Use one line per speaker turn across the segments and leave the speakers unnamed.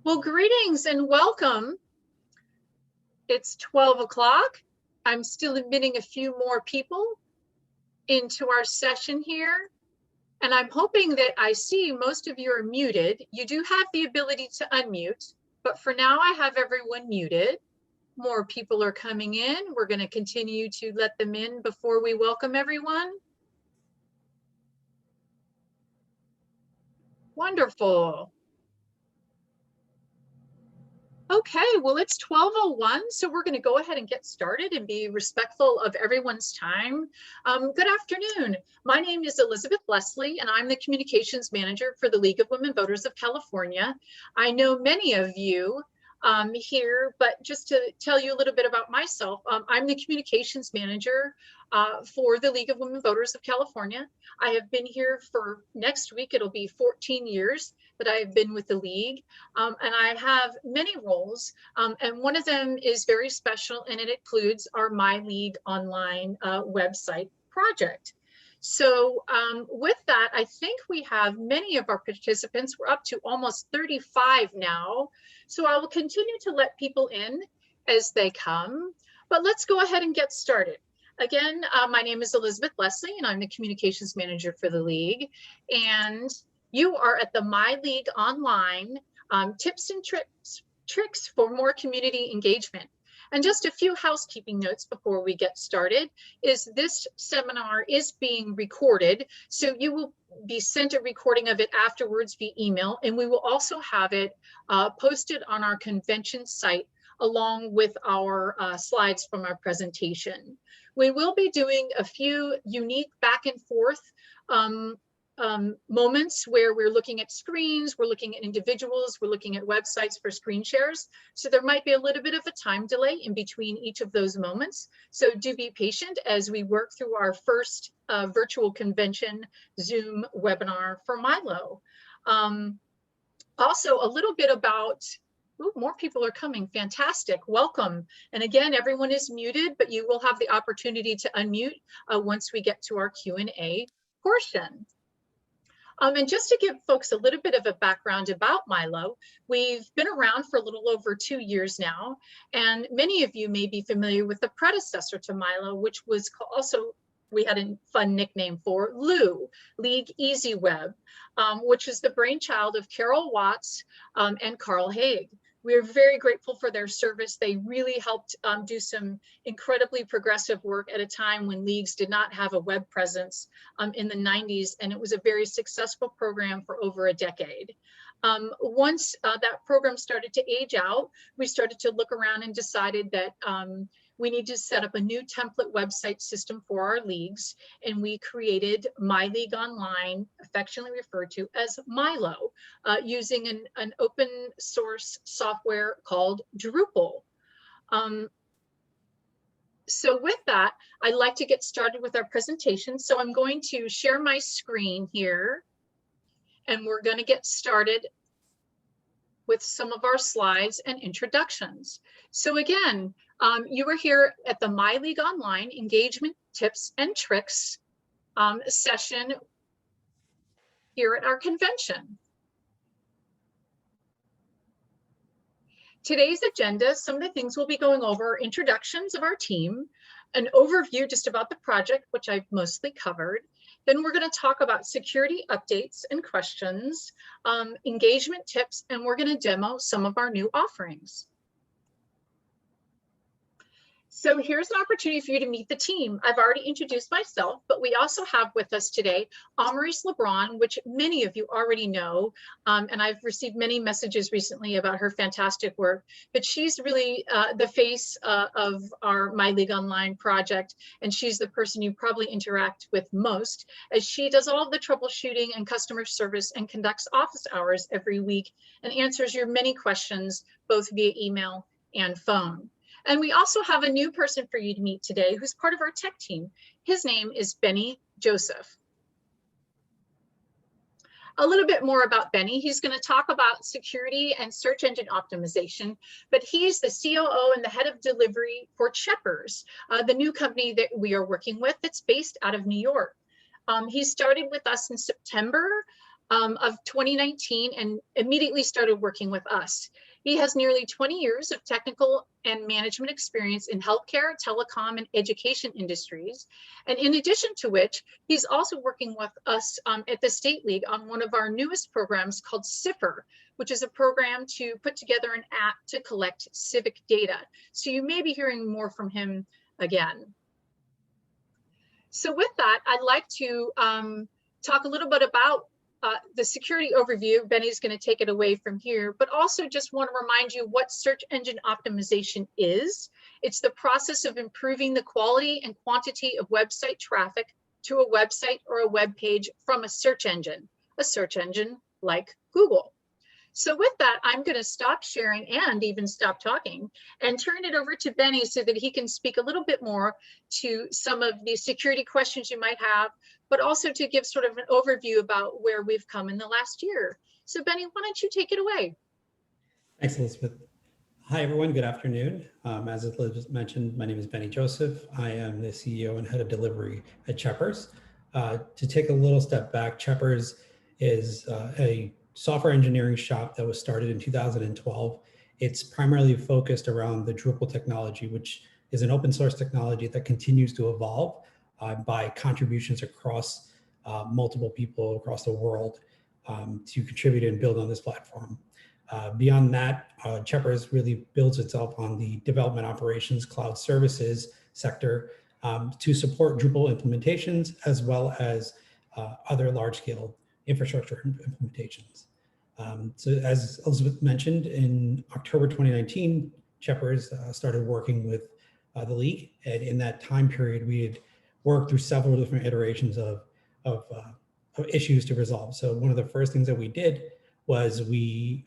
Well, greetings and welcome. It's 12 o'clock. I'm still admitting a few more people into our session here. And I'm hoping that I see most of you are muted. You do have the ability to unmute, but for now I have everyone muted. More people are coming in. We're going to continue to let them in before we welcome everyone. Wonderful. Okay, well, it's 12:01, so we're going to go ahead and get started and be respectful of everyone's time. Good afternoon. My name is Elizabeth Leslie, and I'm the Communications Manager for the League of Women Voters of California. I know many of you here, but just to tell you a little bit about myself, I'm the Communications Manager for the League of Women Voters of California. I have been here for next week, it'll be 14 years that I've been with the League, and I have many roles, and one of them is very special, and it includes our My League online website project. So with that, I think we have many of our participants. We're up to almost 35 now. So I will continue to let people in as they come, but let's go ahead and get started. Again, my name is Elizabeth Leslie, and I'm the Communications Manager for the League. And you are at the My League Online Tips and Tricks for More Community Engagement. And just a few housekeeping notes before we get started is this seminar is being recorded. So you will be sent a recording of it afterwards via email, and we will also have it posted on our convention site along with our slides from our presentation. We will be doing a few unique back and forth moments where we're looking at screens, we're looking at individuals, we're looking at websites for screen shares. So there might be a little bit of a time delay in between each of those moments. So do be patient as we work through our first virtual convention Zoom webinar for Milo. Also a little bit about, ooh, more people are coming, fantastic, welcome. And again, everyone is muted, but you will have the opportunity to unmute once we get to our Q&A portion. And just to give folks a little bit of a background about Milo, we've been around for a little over 2 years now, and many of you may be familiar with the predecessor to Milo, which was also, we had a fun nickname for, LU, League Easy Web, which is the brainchild of Carol Watts and Carl Haig. We're very grateful for their service. They really helped do some incredibly progressive work at a time when leagues did not have a web presence in the 90s, and it was a very successful program for over a decade. Once that program started to age out, we started to look around and decided that we need to set up a new template website system for our leagues, and we created My League Online, affectionately referred to as Milo, using an open source software called Drupal. So with that, I'd like to get started with our presentation. So I'm going to share my screen here, and we're going to get started with some of our slides and introductions. So again, you are here at the My League Online Engagement Tips and Tricks session here at our convention. Today's agenda, some of the things we'll be going over are introductions of our team, an overview just about the project, which I've mostly covered. Then we're going to talk about security updates and questions, engagement tips, and we're going to demo some of our new offerings. So here's an opportunity for you to meet the team. I've already introduced myself, but we also have with us today Amaris LeBron, which many of you already know, and I've received many messages recently about her fantastic work, but she's really the face of our My League Online project, and she's the person you probably interact with most, as she does all of the troubleshooting and customer service and conducts office hours every week and answers your many questions, both via email and phone. And we also have a new person for you to meet today who's part of our tech team. His name is Benny Joseph. A little bit more about Benny. He's going to talk about security and search engine optimization, but he's the COO and the head of delivery for Cheppers, the new company that we are working with that's based out of New York. He started with us in September of 2019 and immediately started working with us. He has nearly 20 years of technical and management experience in healthcare, telecom, and education industries. And in addition to which, he's also working with us at the State League on one of our newest programs called CIFR, which is a program to put together an app to collect civic data. So you may be hearing more from him again. So with that, I'd like to talk a little bit about the security overview. Benny's going to take it away from here, but also just want to remind you what search engine optimization is. It's the process of improving the quality and quantity of website traffic to a website or a web page from a search engine like Google. So with that, I'm going to stop sharing and even stop talking and turn it over to Benny so that he can speak a little bit more to some of the security questions you might have, but also to give sort of an overview about where we've come in the last year. So Benny, why don't you take it away?
Thanks, Elizabeth. Hi, everyone. Good afternoon. As Elizabeth mentioned, my name is Benny Joseph. I am the CEO and head of delivery at Cheppers. To take a little step back, Cheppers is a software engineering shop that was started in 2012. It's primarily focused around the Drupal technology, which is an open source technology that continues to evolve by contributions across multiple people across the world to contribute and build on this platform. Beyond that, Cheppers really builds itself on the development operations cloud services sector to support Drupal implementations as well as other large-scale infrastructure implementations. So as Elizabeth mentioned, in October 2019, Cheppers started working with the League, and in that time period, we had worked through several different iterations of issues to resolve. So one of the first things that we did was we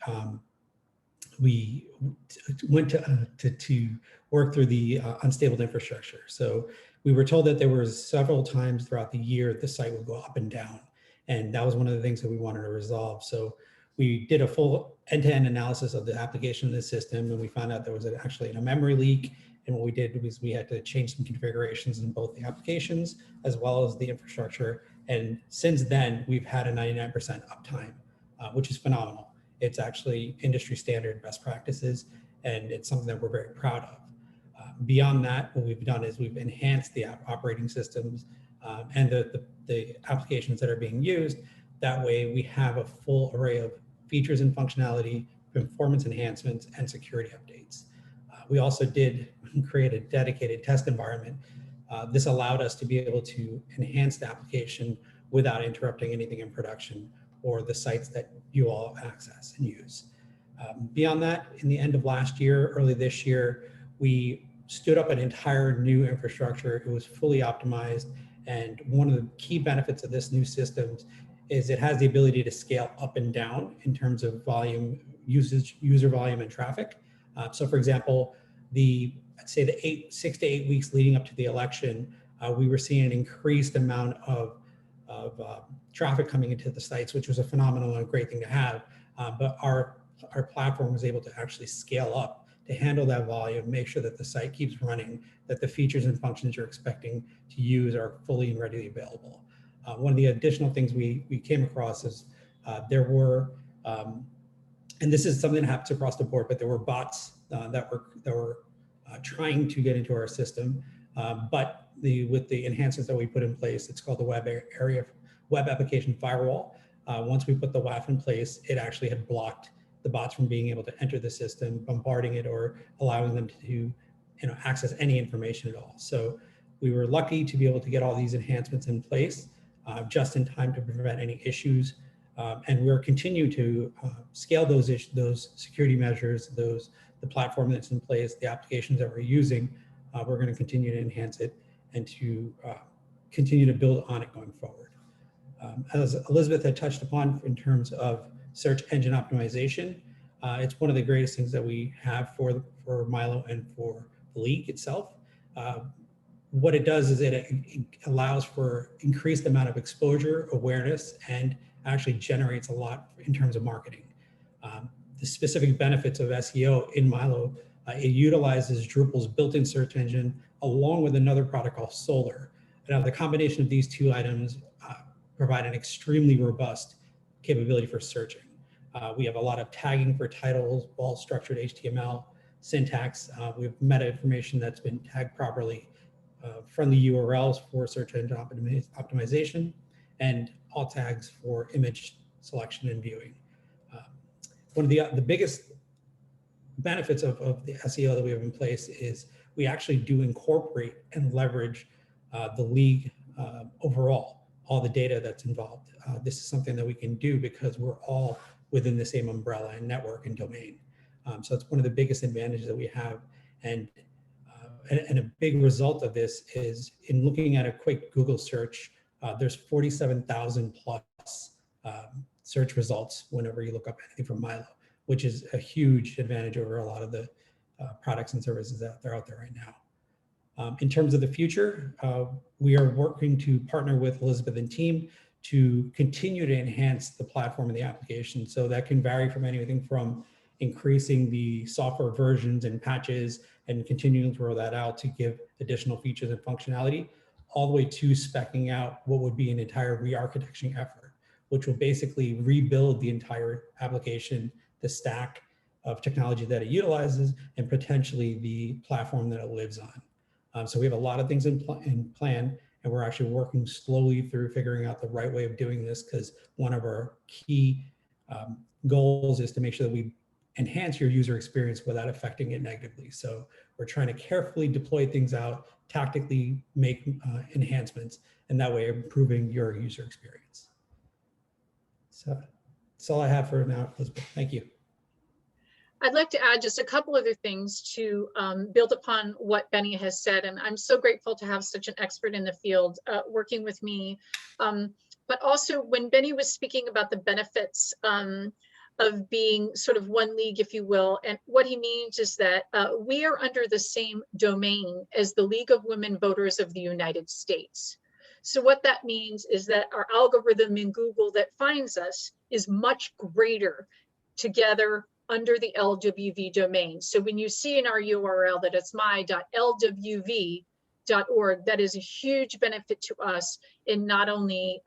went to work through the unstable infrastructure. So we were told that there were several times throughout the year the site would go up and down, and that was one of the things that we wanted to resolve. So we did a full end-to-end analysis of the application of the system, and we found out there was actually a memory leak. And what we did was we had to change some configurations in both the applications as well as the infrastructure. And since then, we've had a 99% uptime, which is phenomenal. It's actually industry standard best practices, and it's something that we're very proud of. Beyond that, what we've done is we've enhanced the operating systems and the applications that are being used. That way we have a full array of features and functionality, performance enhancements, and security updates. We also did create a dedicated test environment. This allowed us to be able to enhance the application without interrupting anything in production or the sites that you all access and use. Beyond that, in the end of last year, early this year, we stood up an entire new infrastructure. It was fully optimized. And one of the key benefits of this new system is it has the ability to scale up and down in terms of volume, usage, user volume, and traffic. So for example, I'd say the 6 to 8 weeks leading up to the election, we were seeing an increased amount of traffic coming into the sites, which was a phenomenal and great thing to have. But our platform was able to actually scale up to handle that volume, make sure that the site keeps running, that the features and functions you're expecting to use are fully and readily available. One of the additional things we came across is there were, and this is something that happens across the board, but there were bots that were trying to get into our system, but with the enhancements that we put in place, it's called the web application firewall. Once we put the WAF in place, it actually had blocked the bots from being able to enter the system, bombarding it or allowing them to access any information at all. So we were lucky to be able to get all these enhancements in place just in time to prevent any issues. And we're continuing to scale those security measures, the platform that's in place, the applications that we're using. We're going to continue to enhance it and to continue to build on it going forward. As Elizabeth had touched upon in terms of search engine optimization, it's one of the greatest things that we have for Milo and for the League itself. What it does is it allows for increased amount of exposure, awareness, and actually generates a lot in terms of marketing. The specific benefits of SEO in Milo, it utilizes Drupal's built-in search engine along with another product called Solar. Now, the combination of these two items provide an extremely robust capability for searching. We have a lot of tagging for titles, well-structured HTML, syntax. We have meta information that's been tagged properly, friendly URLs for search engine optimization, and alt tags for image selection and viewing. One of the biggest benefits of the SEO that we have in place is we actually do incorporate and leverage the league overall, all the data that's involved. This is something that we can do because we're all within the same umbrella and network and domain. So it's one of the biggest advantages that we have. And a big result of this is in looking at a quick Google search, there's 47,000 plus search results whenever you look up anything from Milo, which is a huge advantage over a lot of the products and services that are out there right now. In terms of the future, we are working to partner with Elizabeth and team to continue to enhance the platform and the application. So that can vary from anything from increasing the software versions and patches and continuing to roll that out to give additional features and functionality, all the way to speccing out what would be an entire re-architecting effort, which will basically rebuild the entire application, the stack of technology that it utilizes, and potentially the platform that it lives on. So we have a lot of things in plan, and we're actually working slowly through figuring out the right way of doing this, because one of our key goals is to make sure that we enhance your user experience without affecting it negatively. So we're trying to carefully deploy things out, tactically make enhancements, and that way improving your user experience. So that's all I have for now, Elizabeth. Thank you.
I'd like to add just a couple other things to build upon what Benny has said. And I'm so grateful to have such an expert in the field working with me. But also when Benny was speaking about the benefits of being sort of one league, if you will, and what he means is that we are under the same domain as the League of Women Voters of the United States. So what that means is that our algorithm in Google that finds us is much greater together under the LWV domain. So when you see in our URL that it's my.lwv.org, that is a huge benefit to us in not only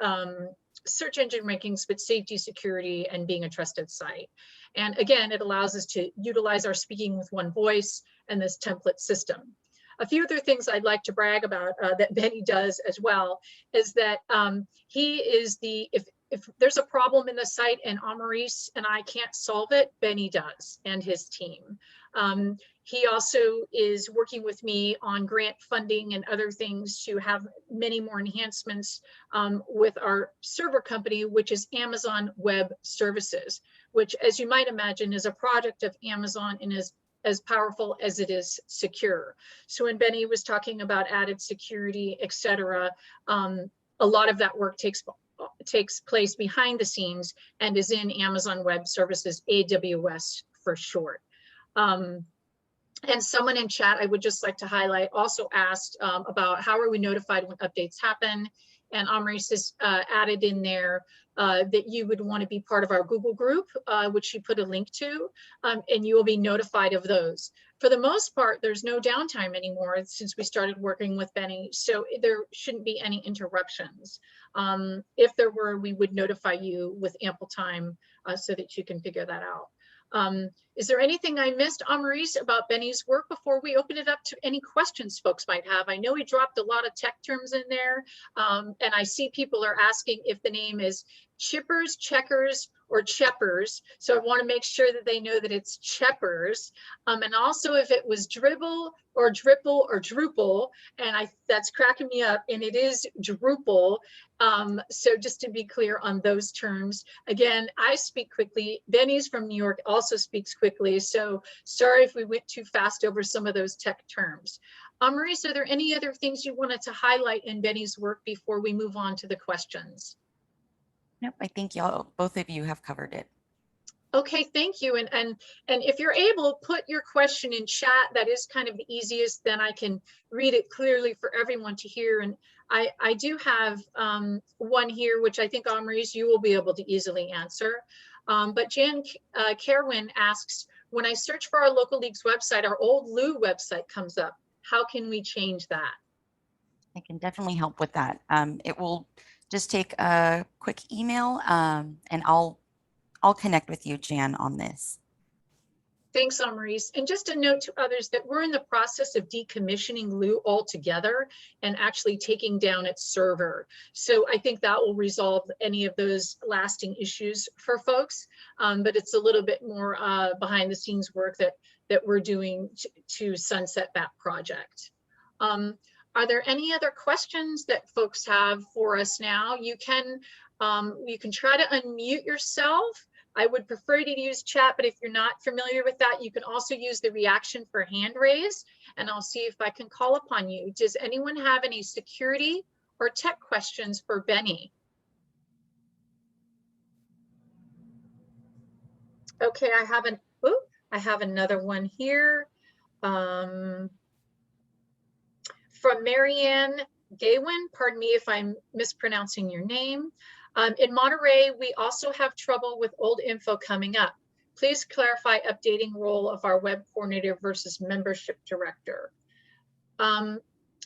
search engine rankings, but safety, security, and being a trusted site. And again, it allows us to utilize our speaking with one voice and this template system. A few other things I'd like to brag about that Benny does as well is that he is the, if there's a problem in the site and Amaris and I can't solve it, Benny does, and his team. He also is working with me on grant funding and other things to have many more enhancements with our server company, which is Amazon Web Services, which, as you might imagine, is a product of Amazon and is as powerful as it is secure. So when Benny was talking about added security, et cetera, a lot of that work takes place behind the scenes and is in Amazon Web Services, AWS for short. And someone in chat, I would just like to highlight, also asked about how are we notified when updates happen? And Amaris has added in there that you would want to be part of our Google group, which she put a link to, and you will be notified of those. For the most part, there's no downtime anymore since we started working with Benny, so there shouldn't be any interruptions. If there were, we would notify you with ample time so that you can figure that out. Is there anything I missed, Amaris, about Benny's work before we open it up to any questions folks might have? I know he dropped a lot of tech terms in there, and I see people are asking if the name is Chippers, Checkers, or Cheppers. So I want to make sure that they know that it's Cheppers. And also if it was Dribble or Dripple or Drupal, and that's cracking me up, and it is Drupal. So just to be clear on those terms. Again, I speak quickly. Benny's from New York, also speaks quickly. So sorry if we went too fast over some of those tech terms. Maurice, are there any other things you wanted to highlight in Benny's work before we move on to the questions?
Nope, I think y'all, both of you have covered it.
Okay, thank you. And if you're able, put your question in chat. That is kind of the easiest. Then I can read it clearly for everyone to hear. And I do have one here, which I think, Amaris, you will be able to easily answer. But Jan Kerwin asks, when I search for our local league's website, our old LU website comes up. How can we change that?
I can definitely help with that. It will just take a quick email and I'll connect with you, Jan, on this.
Thanks, Maurice. And just a note to others that we're in the process of decommissioning LWVC altogether and actually taking down its server. So I think that will resolve any of those lasting issues for folks. But it's a little bit more behind the scenes work that we're doing to sunset that project. Are there any other questions that folks have for us now? You can try to unmute yourself. I would prefer you to use chat, but if you're not familiar with that, you can also use the reaction for hand raise, and I'll see if I can call upon you. Does anyone have any security or tech questions for Benny? Okay, I have another one here. From Marianne Gaywin, pardon me if I'm mispronouncing your name. In Monterey, we also have trouble with old info coming up. Please clarify updating role of our web coordinator versus membership director. I'm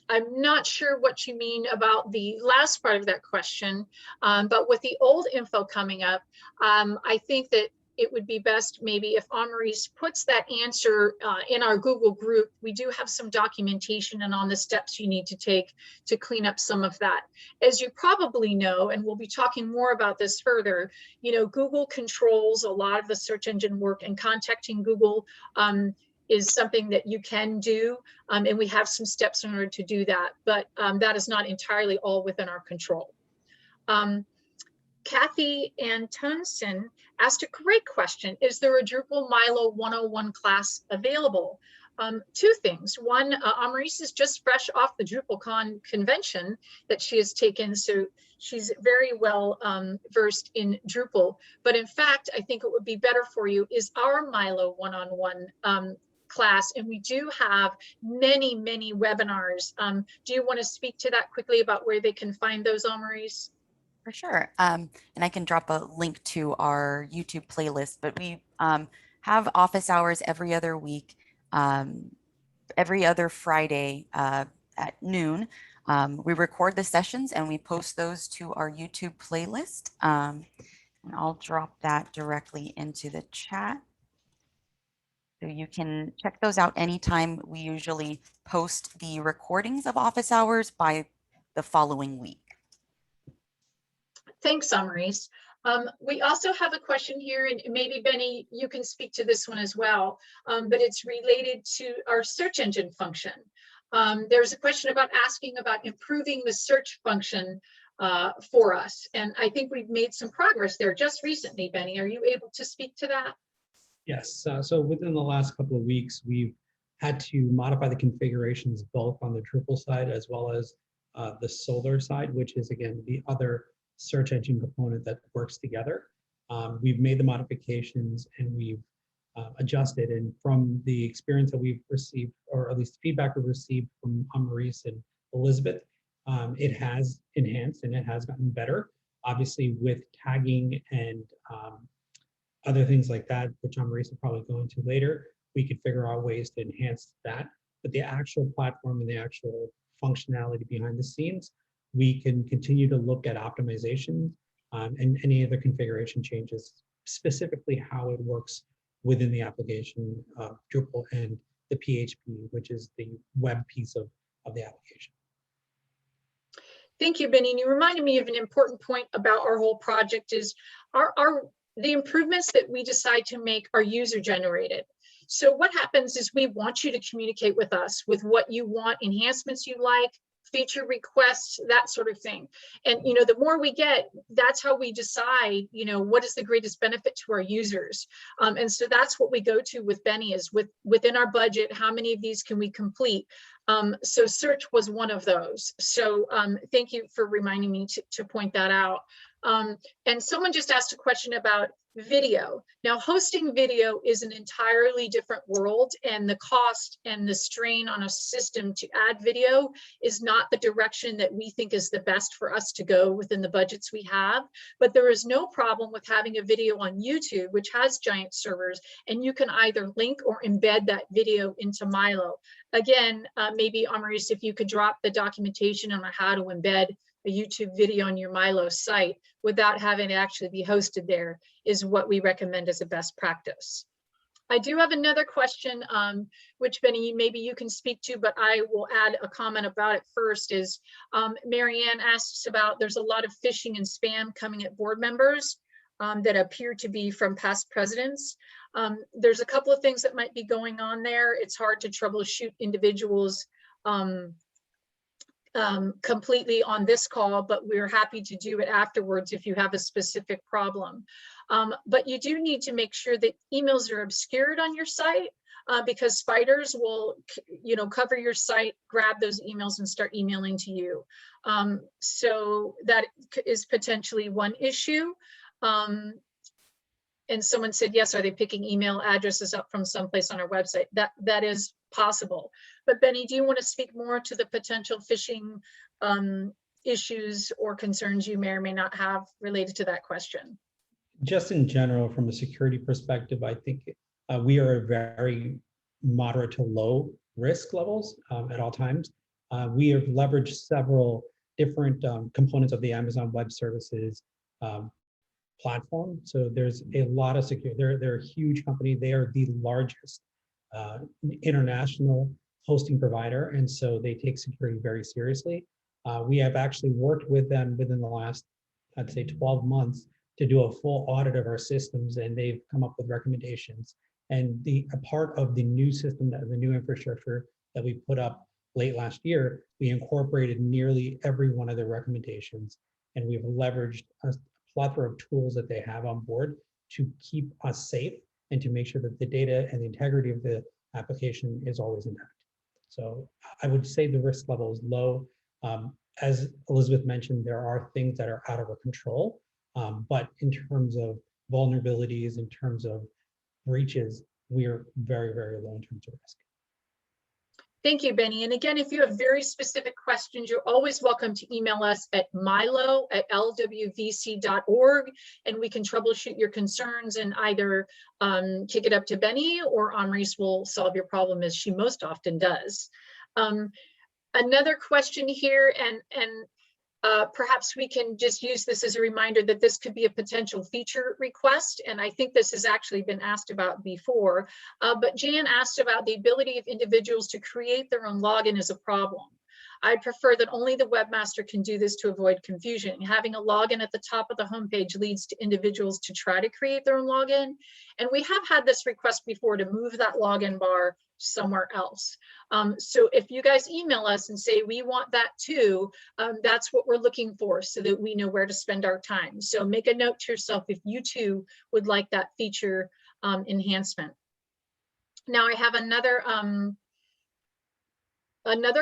not sure what you mean about the last part of that question, but with the old info coming up, I think that it would be best maybe if Maurice puts that answer in our Google group. We do have some documentation and on the steps you need to take to clean up some of that. As you probably know, and we'll be talking more about this further, you know, Google controls a lot of the search engine work, and contacting Google is something that you can do, and we have some steps in order to do that, but that is not entirely all within our control. Kathy Antonsen asked a great question. Is there a Drupal Milo 101 class available? Two things. One, Maurice is just fresh off the DrupalCon convention that she has taken, so she's very well versed in Drupal. But in fact, I think it would be better for you is our Milo one-on-one class, and we do have many, many webinars. Do you want to speak to that quickly about where they can find those, Maurice?
For sure. And I can drop a link to our YouTube playlist, but we have office hours every other week, every other Friday at noon. We record the sessions and we post those to our YouTube playlist. And I'll drop that directly into the chat. So you can check those out anytime. We usually post the recordings of office hours by the following week.
Thanks, Maurice. We also have a question here, and maybe Benny, you can speak to this one as well, but it's related to our search engine function. There's a question about asking about improving the search function for us, and I think we've made some progress there just recently. Benny, are you able to speak to that?
Yes, so within the last couple of weeks, we've had to modify the configurations both on the Drupal side as well as the Solar side, which is again the other search engine component that works together. We've made the modifications and we've adjusted, and from the experience that we've received, or at least feedback we've received from Maurice and Elizabeth, it has enhanced and it has gotten better. Obviously with tagging and other things like that, which Maurice will probably go into later, we could figure out ways to enhance that. But the actual platform and the actual functionality behind the scenes, we can continue to look at optimization and any other configuration changes, specifically how it works within the application of Drupal and the PHP, which is the web piece of the application.
Thank you, Benny. And you reminded me of an important point about our whole project is the improvements that we decide to make are user generated. So what happens is we want you to communicate with us with what you want, enhancements you like, feature requests, that sort of thing. And, you know, the more we get, that's how we decide, you know, what is the greatest benefit to our users. And so that's what we go to with Benny is within our budget, how many of these can we complete? So search was one of those. So thank you for reminding me to point that out. And someone just asked a question about video. Now, hosting video is an entirely different world, and the cost and the strain on a system to add video is not the direction that we think is the best for us to go within the budgets we have. But there is no problem with having a video on YouTube, which has giant servers, and you can either link or embed that video into Milo. Again, maybe Maurice, if you could drop the documentation on how to embed a YouTube video on your Milo site without having to actually be hosted there is what we recommend as a best practice. I do have another question, which Benny, maybe you can speak to, but I will add a comment about it first is Marianne asks about, there's a lot of phishing and spam coming at board members that appear to be from past presidents. There's a couple of things that might be going on there. It's hard to troubleshoot individuals completely on this call, but we're happy to do it afterwards if you have a specific problem. But you do need to make sure that emails are obscured on your site because spiders will, cover your site, grab those emails and start emailing to you. So that is potentially one issue. And someone said, yes, are they picking email addresses up from someplace on our website? That is possible. But Benny, do you want to speak more to the potential phishing issues or concerns you may or may not have related to that question?
Just in general, from a security perspective, I think we are very moderate to low risk levels at all times. We have leveraged several different components of the Amazon Web Services platform. So there's a lot of security. They're a huge company. They are the largest international hosting provider. And so they take security very seriously. We have actually worked with them within the last, I'd say 12 months to do a full audit of our systems, and they've come up with recommendations. And a part of the new system, the new infrastructure that we put up late last year, we incorporated nearly every one of their recommendations, and we've leveraged a plethora of tools that they have on board to keep us safe and to make sure that the data and the integrity of the application is always intact. So I would say the risk level is low. As Elizabeth mentioned, there are things that are out of our control, but in terms of vulnerabilities, in terms of breaches, we are very, very low in terms of risk.
Thank you, Benny. And again, if you have very specific questions, you're always welcome to email us at milo@lwvc.org, and we can troubleshoot your concerns and either kick it up to Benny, or Amrice will solve your problem, as she most often does. Another question here, and perhaps we can just use this as a reminder that this could be a potential feature request. And I think this has actually been asked about before, but Jan asked about the ability of individuals to create their own login as a problem. I'd prefer that only the webmaster can do this to avoid confusion. Having a login at the top of the homepage leads to individuals to try to create their own login. And we have had this request before to move that login bar somewhere else. So if you guys email us and say, we want that too, that's what we're looking for so that we know where to spend our time. So make a note to yourself if you too would like that feature enhancement. Now I have another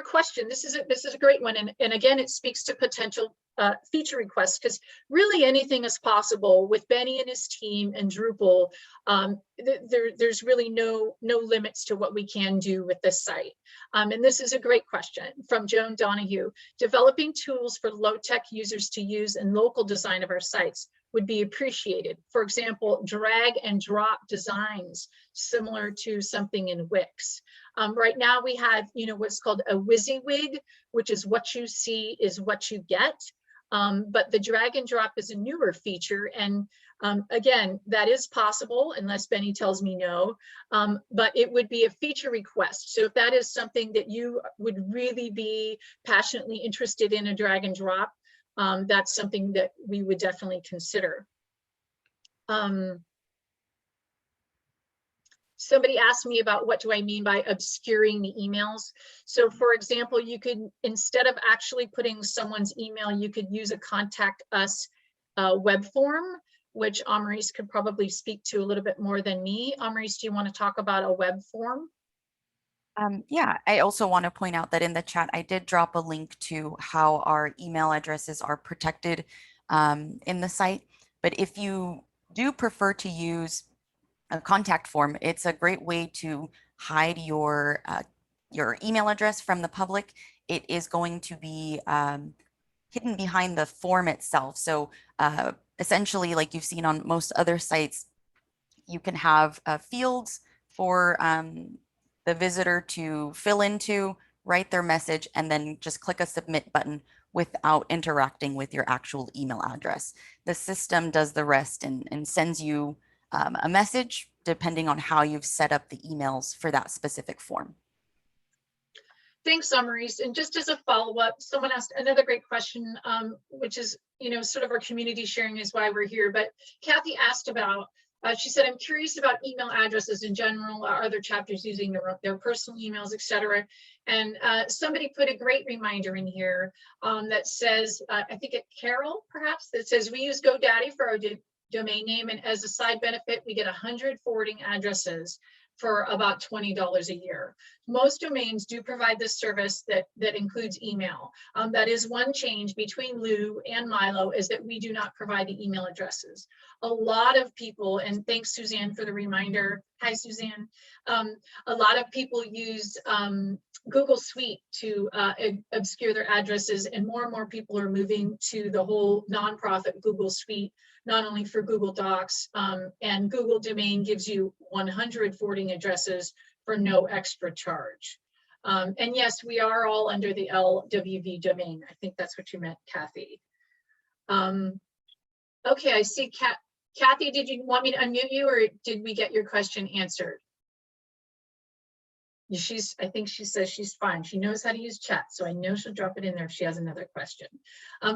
question. This is a great one, and again, it speaks to potential feature requests, because really anything is possible with Benny and his team and Drupal. There's really no limits to what we can do with this site. And this is a great question from Joan Donahue. Developing tools for low-tech users to use in local design of our sites would be appreciated. For example, drag and drop designs similar to something in Wix. Right now we have, what's called a WYSIWYG, which is what you see is what you get. But the drag and drop is a newer feature. And again, that is possible unless Benny tells me no, but it would be a feature request. So if that is something that you would really be passionately interested in, a drag and drop, that's something that we would definitely consider. Somebody asked me about what do I mean by obscuring the emails. So for example, you could, instead of actually putting someone's email, you could use a contact us web form, which Amrice could probably speak to a little bit more than me. Amrice, do you want to talk about a web form?
Yeah, I also want to point out that in the chat, I did drop a link to how our email addresses are protected in the site. But if you do prefer to use a contact form, it's a great way to hide your email address from the public. It is going to be hidden behind the form itself. So essentially, like you've seen on most other sites, you can have fields for the visitor to fill into, write their message, and then just click a submit button. without interacting with your actual email address. The system does the rest and sends you a message depending on how you've set up the emails for that specific form.
Thanks, Maurice. And just as a follow-up, someone asked another great question, which is, sort of our community sharing is why we're here. But Kathy asked about, she said, I'm curious about email addresses in general. Are other chapters using their personal emails, et cetera? And somebody put a great reminder in here that says, I think Carol, perhaps, that says, we use GoDaddy for our domain name. And as a side benefit, we get 100 forwarding addresses for about $20 a year. Most domains do provide this service that includes email. That is one change between Lou and Milo, is that we do not provide the email addresses. A lot of people, and thanks Suzanne for the reminder. Hi, Suzanne. A lot of people use Google Suite to obscure their addresses, and more people are moving to the whole nonprofit Google Suite, not only for Google Docs, and Google Domain gives you 100 forwarding addresses for no extra charge. And yes, we are all under the LWV domain. I think that's what you meant, Kathy. Okay, I see Kathy, did you want me to unmute you, or did we get your question answered? I think she says she's fine. She knows how to use chat, so I know she'll drop it in there if she has another question.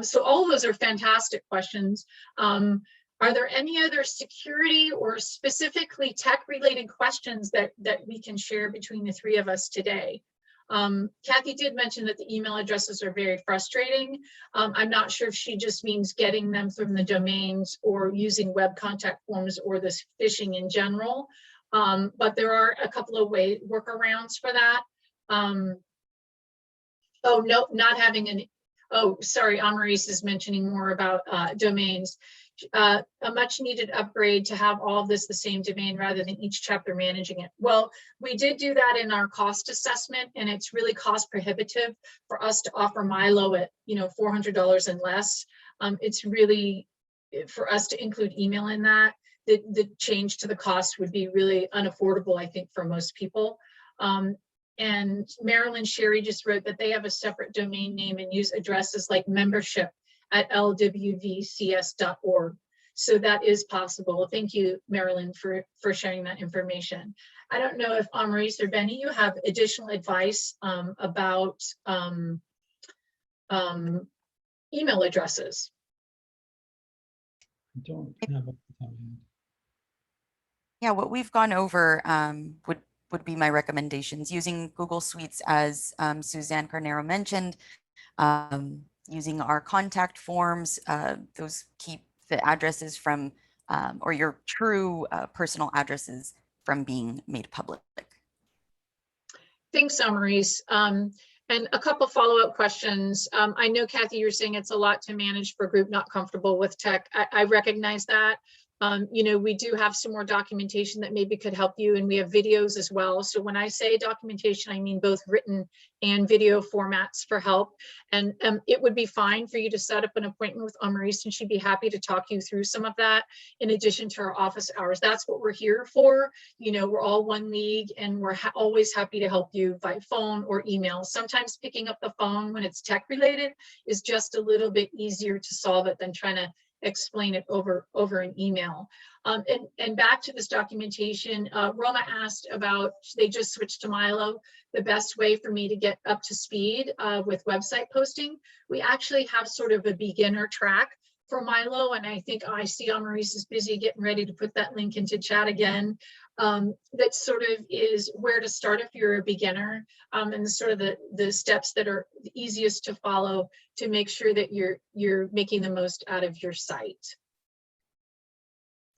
So all of those are fantastic questions. Are there any other security or specifically tech-related questions that we can share between the three of us today? Kathy did mention that the email addresses are very frustrating. I'm not sure if she just means getting them from the domains or using web contact forms or this phishing in general. But there are a couple of workarounds for that. Oh, no, not having an, oh, sorry, Amaris is mentioning more about domains. A much needed upgrade to have all of this the same domain rather than each chapter managing it. Well, we did do that in our cost assessment, and it's really cost prohibitive for us to offer Milo at $400 and less. It's really, for us to include email in that, the change to the cost would be really unaffordable, I think, for most people. And Marilyn Sherry just wrote that they have a separate domain name and use addresses like membership@lwvcs.org. So that is possible. Thank you, Marilyn, for sharing that information. I don't know if Amaris or Benny, you have additional advice about email addresses.
I don't have a
Yeah, what we've gone over would be my recommendations. Using Google Suites, as Suzanne Carnero mentioned, using our contact forms, those keep the addresses from, or your true personal addresses from being made public.
Thanks, Amaris. And a couple follow-up questions. I know, Kathy, you're saying it's a lot to manage for a group not comfortable with tech. I recognize that. We do have some more documentation that maybe could help you, and we have videos as well. So when I say documentation, I mean both written and video formats for help. And it would be fine for you to set up an appointment with Amaris, and she'd be happy to talk you through some of that in addition to our office hours. That's what we're here for. We're all one league, and we're always happy to help you by phone or email. Sometimes picking up the phone when it's tech related is just a little bit easier to solve it than trying to explain it over an email. And back to this documentation, Roma asked about, they just switched to Milo, the best way for me to get up to speed with website posting. We actually have sort of a beginner track for Milo, and I think I see Amaris is busy getting ready to put that link into chat again. That sort of is where to start if you're a beginner, and sort of the steps that are the easiest to follow to make sure that you're making the most out of your site.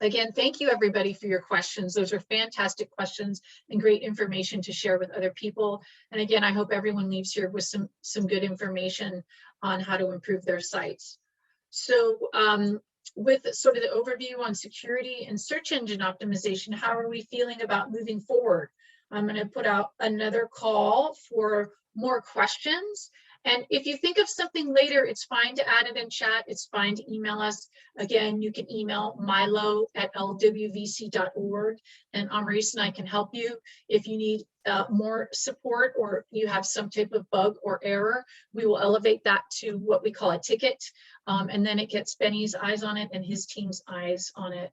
Again, thank you everybody for your questions. Those are fantastic questions and great information to share with other people. And again, I hope everyone leaves here with some good information on how to improve their sites. So with sort of the overview on security and search engine optimization, how are we feeling about moving forward? I'm going to put out another call for more questions. And if you think of something later, it's fine to add it in chat. It's fine to email us. Again, you can email milo@lwvc.org, and Amaris and I can help you. If you need more support or you have some type of bug or error, we will elevate that to what we call a ticket. And then it gets Benny's eyes on it and his team's eyes on it.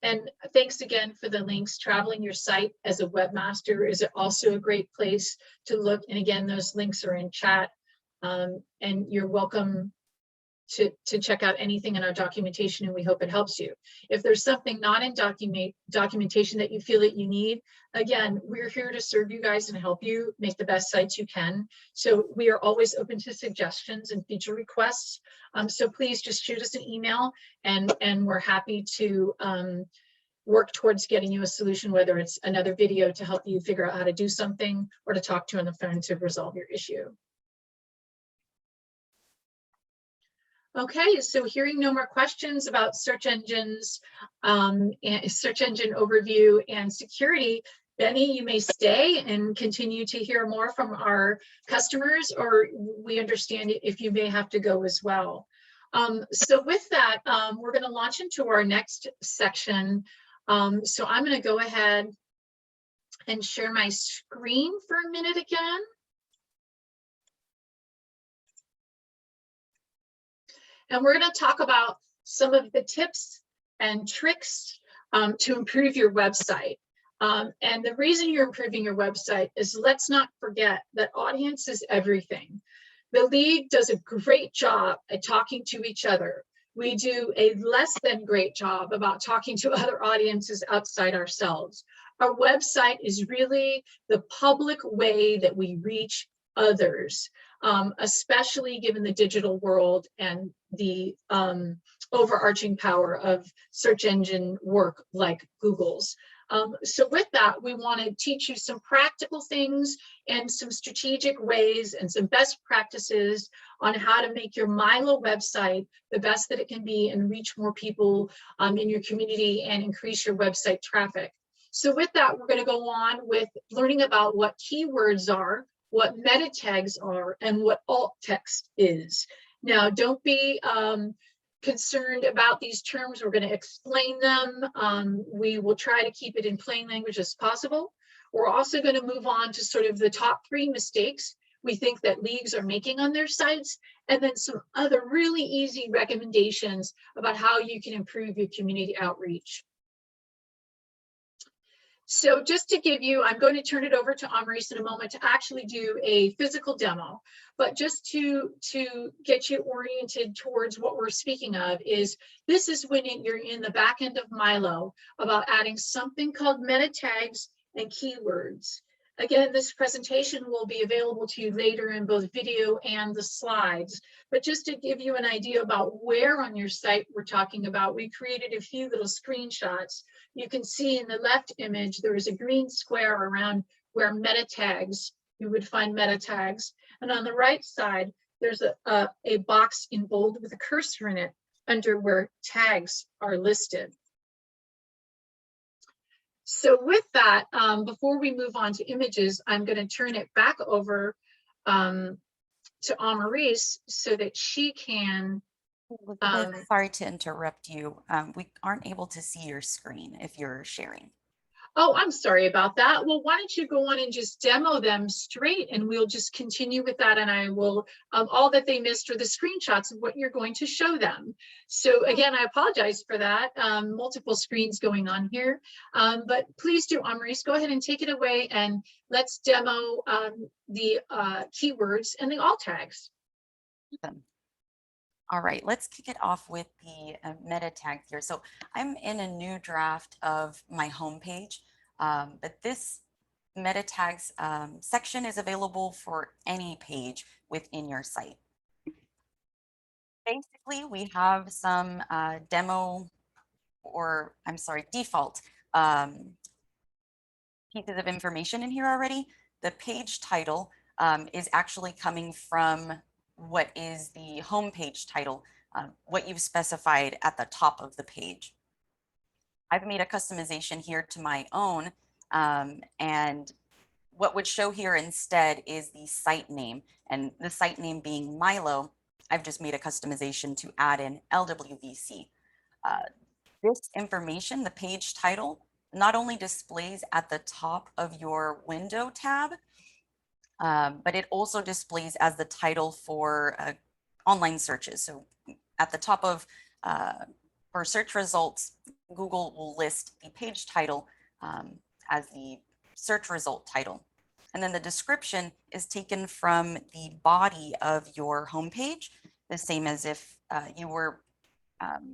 And thanks again for the links. Traveling your site as a webmaster is also a great place to look. And again, those links are in chat. And you're welcome to check out anything in our documentation, and we hope it helps you. If there's something not in documentation that you feel that you need, again, we're here to serve you guys and help you make the best sites you can. So we are always open to suggestions and feature requests. So please just shoot us an email, and we're happy to work towards getting you a solution, whether it's another video to help you figure out how to do something or to talk to on the phone to resolve your issue. Okay, so hearing no more questions about search engines, and search engine overview and security, Benny, you may stay and continue to hear more from our customers, or we understand if you may have to go as well. So with that, we're going to launch into our next section. So I'm going to go ahead and share my screen for a minute again. And we're going to talk about some of the tips and tricks to improve your website. And the reason you're improving your website is, let's not forget that audience is everything. The league does a great job at talking to each other. We do a less than great job about talking to other audiences outside ourselves. Our website is really the public way that we reach others, especially given the digital world and the overarching power of search engine work like Google's. So with that, we want to teach you some practical things and some strategic ways and some best practices on how to make your Milo website the best that it can be and reach more people in your community and increase your website traffic. So with that, we're going to go on with learning about what keywords are, what meta tags are, and what alt text is. Now, don't be concerned about these terms. We're going to explain them. We will try to keep it in plain language as possible. We're also going to move on to sort of the top 3 mistakes we think that leagues are making on their sites, and then some other really easy recommendations about how you can improve your community outreach. So just to give you, I'm going to turn it over to Amaris in a moment to actually do a physical demo, but just to get you oriented towards what we're speaking of is, this is when you're in the back end of Milo about adding something called meta tags and keywords. Again, this presentation will be available to you later in both video and the slides, but just to give you an idea about where on your site we're talking about, we created a few little screenshots. You can see in the left image, there is a green square around where meta tags, you would find meta tags. And on the right side, there's a box in bold with a cursor in it under where tags are listed. So with that, before we move on to images, I'm going to turn it back over to Amaris so that she can.
Sorry to interrupt you. We aren't able to see your screen if you're sharing.
Oh, I'm sorry about that. Well, why don't you go on and just demo them straight, and we'll just continue with that. And I will, all that they missed are the screenshots of what you're going to show them. So again, I apologize for that. Multiple screens going on here, but please do, Amaris, go ahead and take it away, and let's demo the keywords and the alt tags.
All right, let's kick it off with the meta tags here. So I'm in a new draft of my homepage, but this meta tags section is available for any page within your site. Basically, we have some default pieces of information in here already. The page title is actually coming from what is the homepage title, what you've specified at the top of the page. I've made a customization here to my own, and what would show here instead is the site name, and the site name being Milo. I've just made a customization to add in LWVC. This information, the page title, not only displays at the top of your window tab, but it also displays as the title for online searches. So at the top of, for search results, Google will list the page title as the search result title. And then the description is taken from the body of your homepage, the same as if you were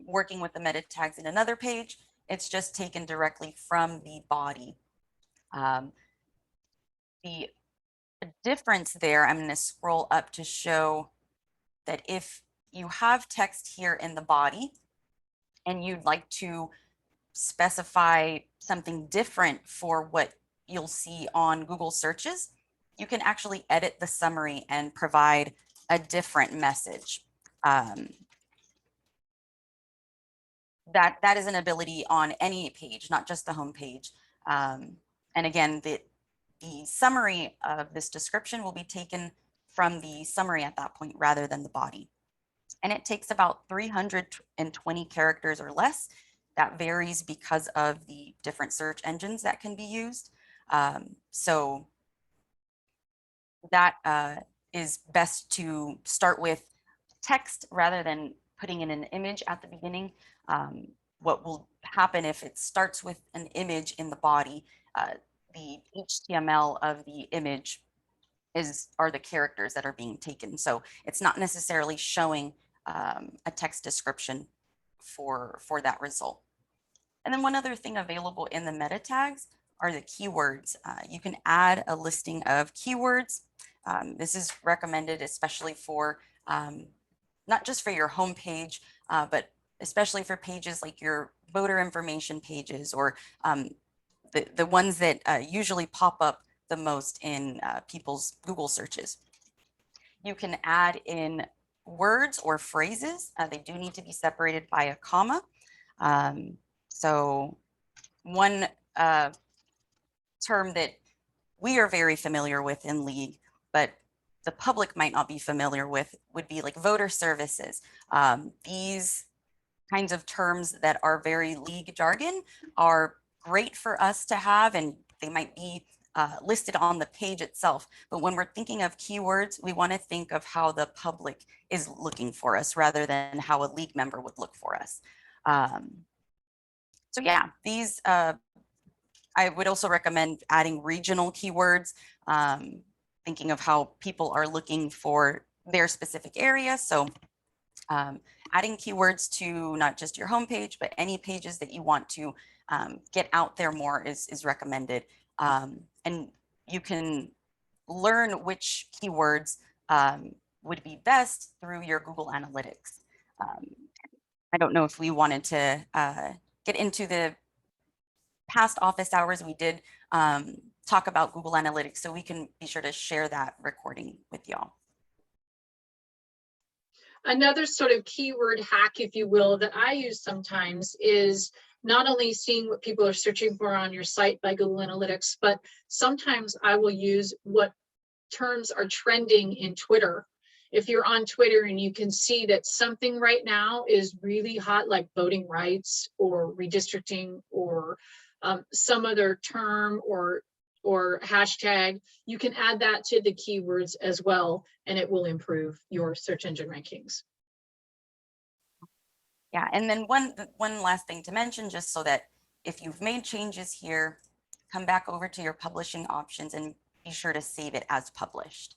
working with the meta tags in another page. It's just taken directly from the body. The difference there, I'm going to scroll up to show that if you have text here in the body and you'd like to specify something different for what you'll see on Google searches, you can actually edit the summary and provide a different message. That is an ability on any page, not just the home page. And again, the summary of this description will be taken from the summary at that point rather than the body. And it takes about 320 characters or less. That varies because of the different search engines that can be used. So that is best to start with text rather than putting in an image at the beginning. What will happen if it starts with an image in the body, the HTML of the image are the characters that are being taken. So it's not necessarily showing a text description for that result. And then one other thing available in the meta tags are the keywords. You can add a listing of keywords. This is recommended especially for not just for your home page, but especially for pages like your voter information pages or the ones that usually pop up the most in people's Google searches. You can add in words or phrases. They do need to be separated by a comma. So one term that we are very familiar with in League, but the public might not be familiar with, would be like voter services. These kinds of terms that are very League jargon are great for us to have, and they might be listed on the page itself. But when we're thinking of keywords, we want to think of how the public is looking for us rather than how a League member would look for us. So yeah, these, I would also recommend adding regional keywords, thinking of how people are looking for their specific area. So adding keywords to not just your homepage, but any pages that you want to get out there more is recommended. And you can learn which keywords would be best through your Google Analytics. I don't know if we wanted to get into the past office hours. We did talk about Google Analytics, so we can be sure to share that recording with y'all.
Another sort of keyword hack, if you will, that I use sometimes is not only seeing what people are searching for on your site by Google Analytics, but sometimes I will use what terms are trending in Twitter. If you're on Twitter and you can see that something right now is really hot, like voting rights or redistricting or some other term or hashtag, you can add that to the keywords as well, and it will improve your search engine rankings.
Yeah, and then one last thing to mention, just so that if you've made changes here, come back over to your publishing options and be sure to save it as published.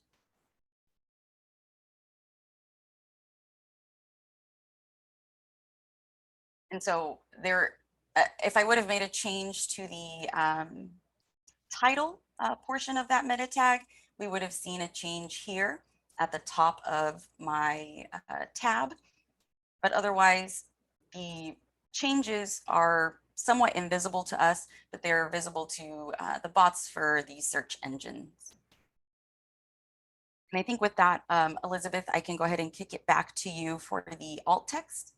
And so there, if I would have made a change to the title portion of that meta tag, we would have seen a change here at the top of my tab. But otherwise, the changes are somewhat invisible to us, but they're visible to the bots for the search engines. And I think with that, Elizabeth, I can go ahead and kick it back to you for the alt text.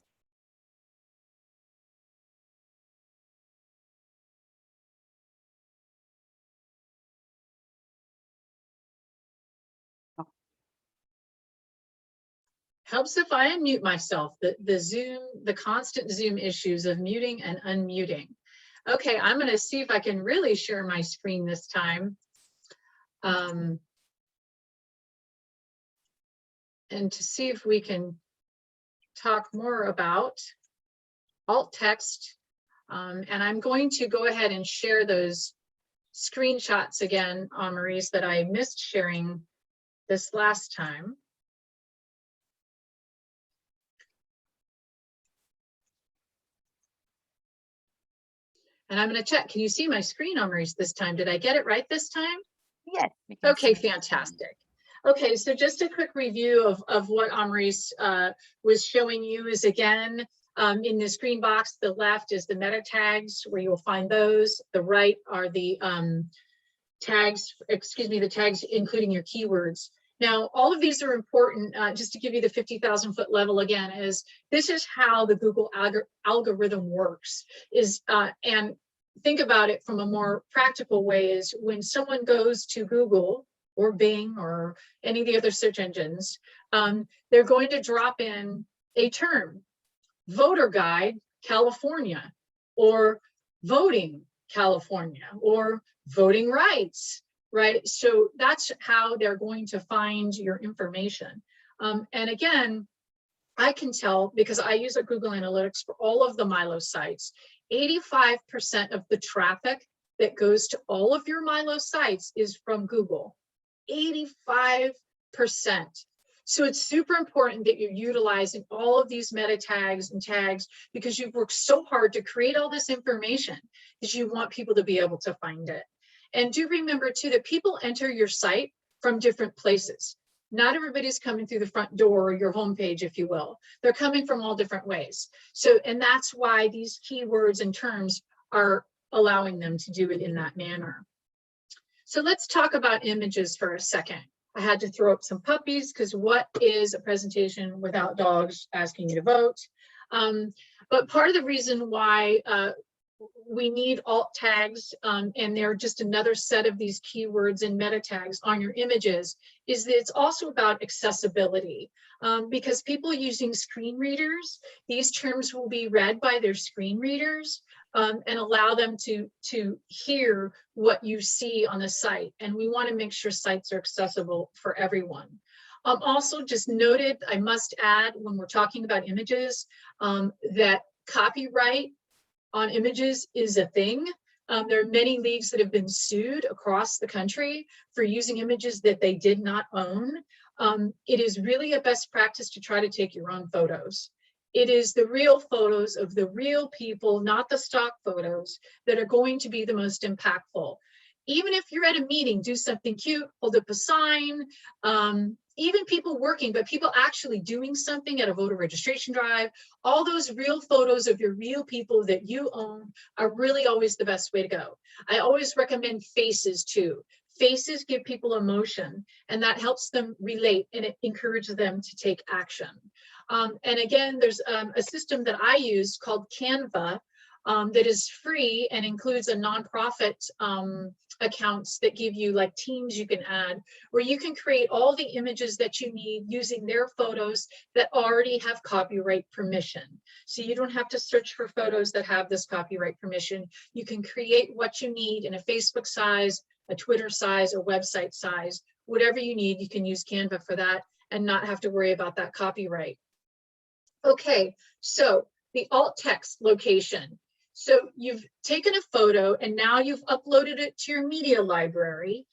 Helps if I unmute myself. The constant Zoom issues of muting and unmuting. Okay, I'm going to see if I can really share my screen this time. And to see if we can talk more about alt text. And I'm going to go ahead and share those screenshots again, Maurice, that I missed sharing this last time. And I'm going to check. Can you see my screen, Maurice, this time? Did I get it right this time?
Yes.
Okay, fantastic. Okay, so just a quick review of what Maurice was showing you is, again, in this green box, the left is the meta tags, where you'll find those. The right are the tags, the tags including your keywords. Now, all of these are important. Just to give you the 50,000-foot level again, is this is how the Google algorithm works. And think about it from a more practical way, is when someone goes to Google or Bing or any of the other search engines, they're going to drop in a term, voter guide California, or voting California, or voting rights, right? So that's how they're going to find your information. And again, I can tell, because I use a Google Analytics for all of the Milo sites, 85% of the traffic that goes to all of your Milo sites is from Google. 85%. So it's super important that you're utilizing all of these meta tags and tags, because you've worked so hard to create all this information that you want people to be able to find it. And do remember too that people enter your site from different places. Not everybody's coming through the front door or your homepage, if you will. They're coming from all different ways. So, and that's why these keywords and terms are allowing them to do it in that manner. So let's talk about images for a second. I had to throw up some puppies, because what is a presentation without dogs asking you to vote? But part of the reason why we need alt tags, and they're just another set of these keywords and meta tags on your images, is that it's also about accessibility. Because people using screen readers, these terms will be read by their screen readers, and allow them to hear what you see on the site. And we want to make sure sites are accessible for everyone. Also, just noted, I must add, when we're talking about images, that copyright on images is a thing. There are many leagues that have been sued across the country for using images that they did not own. It is really a best practice to try to take your own photos. It is the real photos of the real people, not the stock photos, that are going to be the most impactful. Even if you're at a meeting, do something cute, hold up a sign, even people working, but people actually doing something at a voter registration drive, all those real photos of your real people that you own are really always the best way to go. I always recommend faces too. Faces give people emotion, and that helps them relate, and it encourages them to take action. And again, there's a system that I use called Canva that is free and includes a nonprofit accounts that give you like teams you can add, where you can create all the images that you need using their photos that already have copyright permission. So you don't have to search for photos that have this copyright permission. You can create what you need in a Facebook size, a Twitter size, or website size. Whatever you need, you can use Canva for that and not have to worry about that copyright. Okay, so the alt text location. So you've taken a photo and now you've uploaded it to your media library.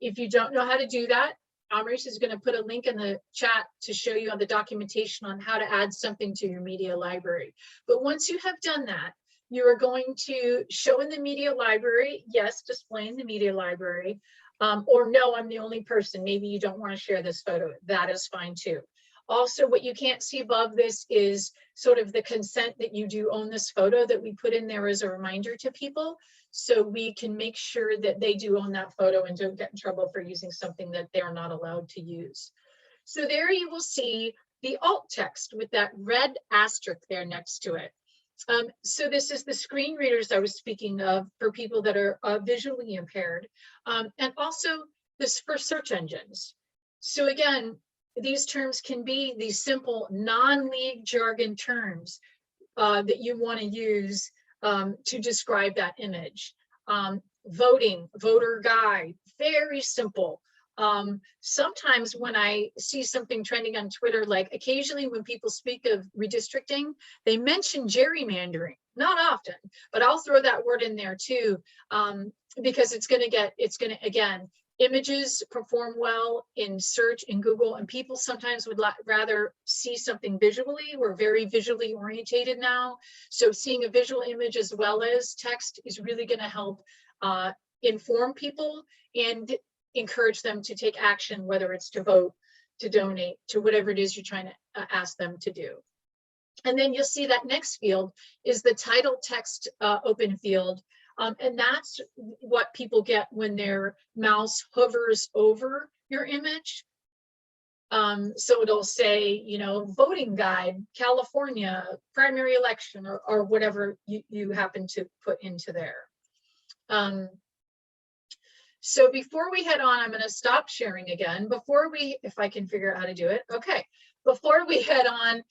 If you don't know how to do that, Amrish is going to put a link in the chat to show you on the documentation on how to add something to your media library. But once you have done that, you are going to show in the media library, yes, display in the media library, or no, I'm the only person. Maybe you don't want to share this photo. That is fine too. Also, what you can't see above this is sort of the consent that you do own this photo that we put in there as a reminder to people, so we can make sure that they do own that photo and don't get in trouble for using something that they're not allowed to use. So there you will see the alt text with that red asterisk there next to it. So this is the screen readers I was speaking of for people that are visually impaired, and also this for search engines. So again, these terms can be these simple non-league jargon terms that you want to use to describe that image. Voting, voter guide, very simple. Sometimes when I see something trending on Twitter, like occasionally when people speak of redistricting, they mention gerrymandering. Not often, but I'll throw that word in there too, because it's going to, again, images perform well in search in Google, and people sometimes would rather see something visually. We're very visually orientated now. So seeing a visual image as well as text is really going to help inform people and encourage them to take action, whether it's to vote, to donate, to whatever it is you're trying to ask them to do. And then you'll see that next field is the title text open field. And that's what people get when their mouse hovers over your image. So it'll say, you know, voting guide, California, primary election, or whatever you happen to put into there. So before we head on, I'm going to stop sharing again. Before we, if I can figure out how to do it. Okay. Before we head on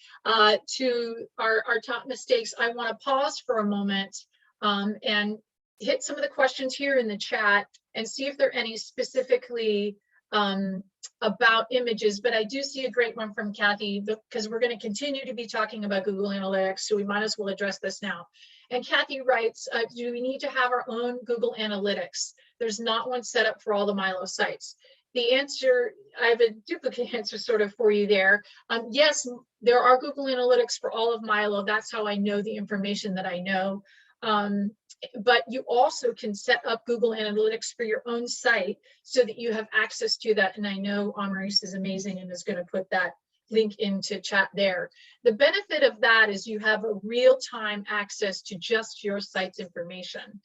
to our top mistakes, I want to pause for a moment and hit some of the questions here in the chat and see if there are any specifically about images. But I do see a great one from Kathy, because we're going to continue to be talking about Google Analytics, so we might as well address this now. And Kathy writes, do we need to have our own Google Analytics? There's not one set up for all the Milo sites. The answer, I have a duplicate answer sort of for you there. Yes, there are Google Analytics for all of Milo. That's how I know the information that I know. But you also can set up Google Analytics for your own site so that you have access to that. And I know Amaris is amazing and is going to put that link into chat there. The benefit of that is you have a real-time access to just your site's information.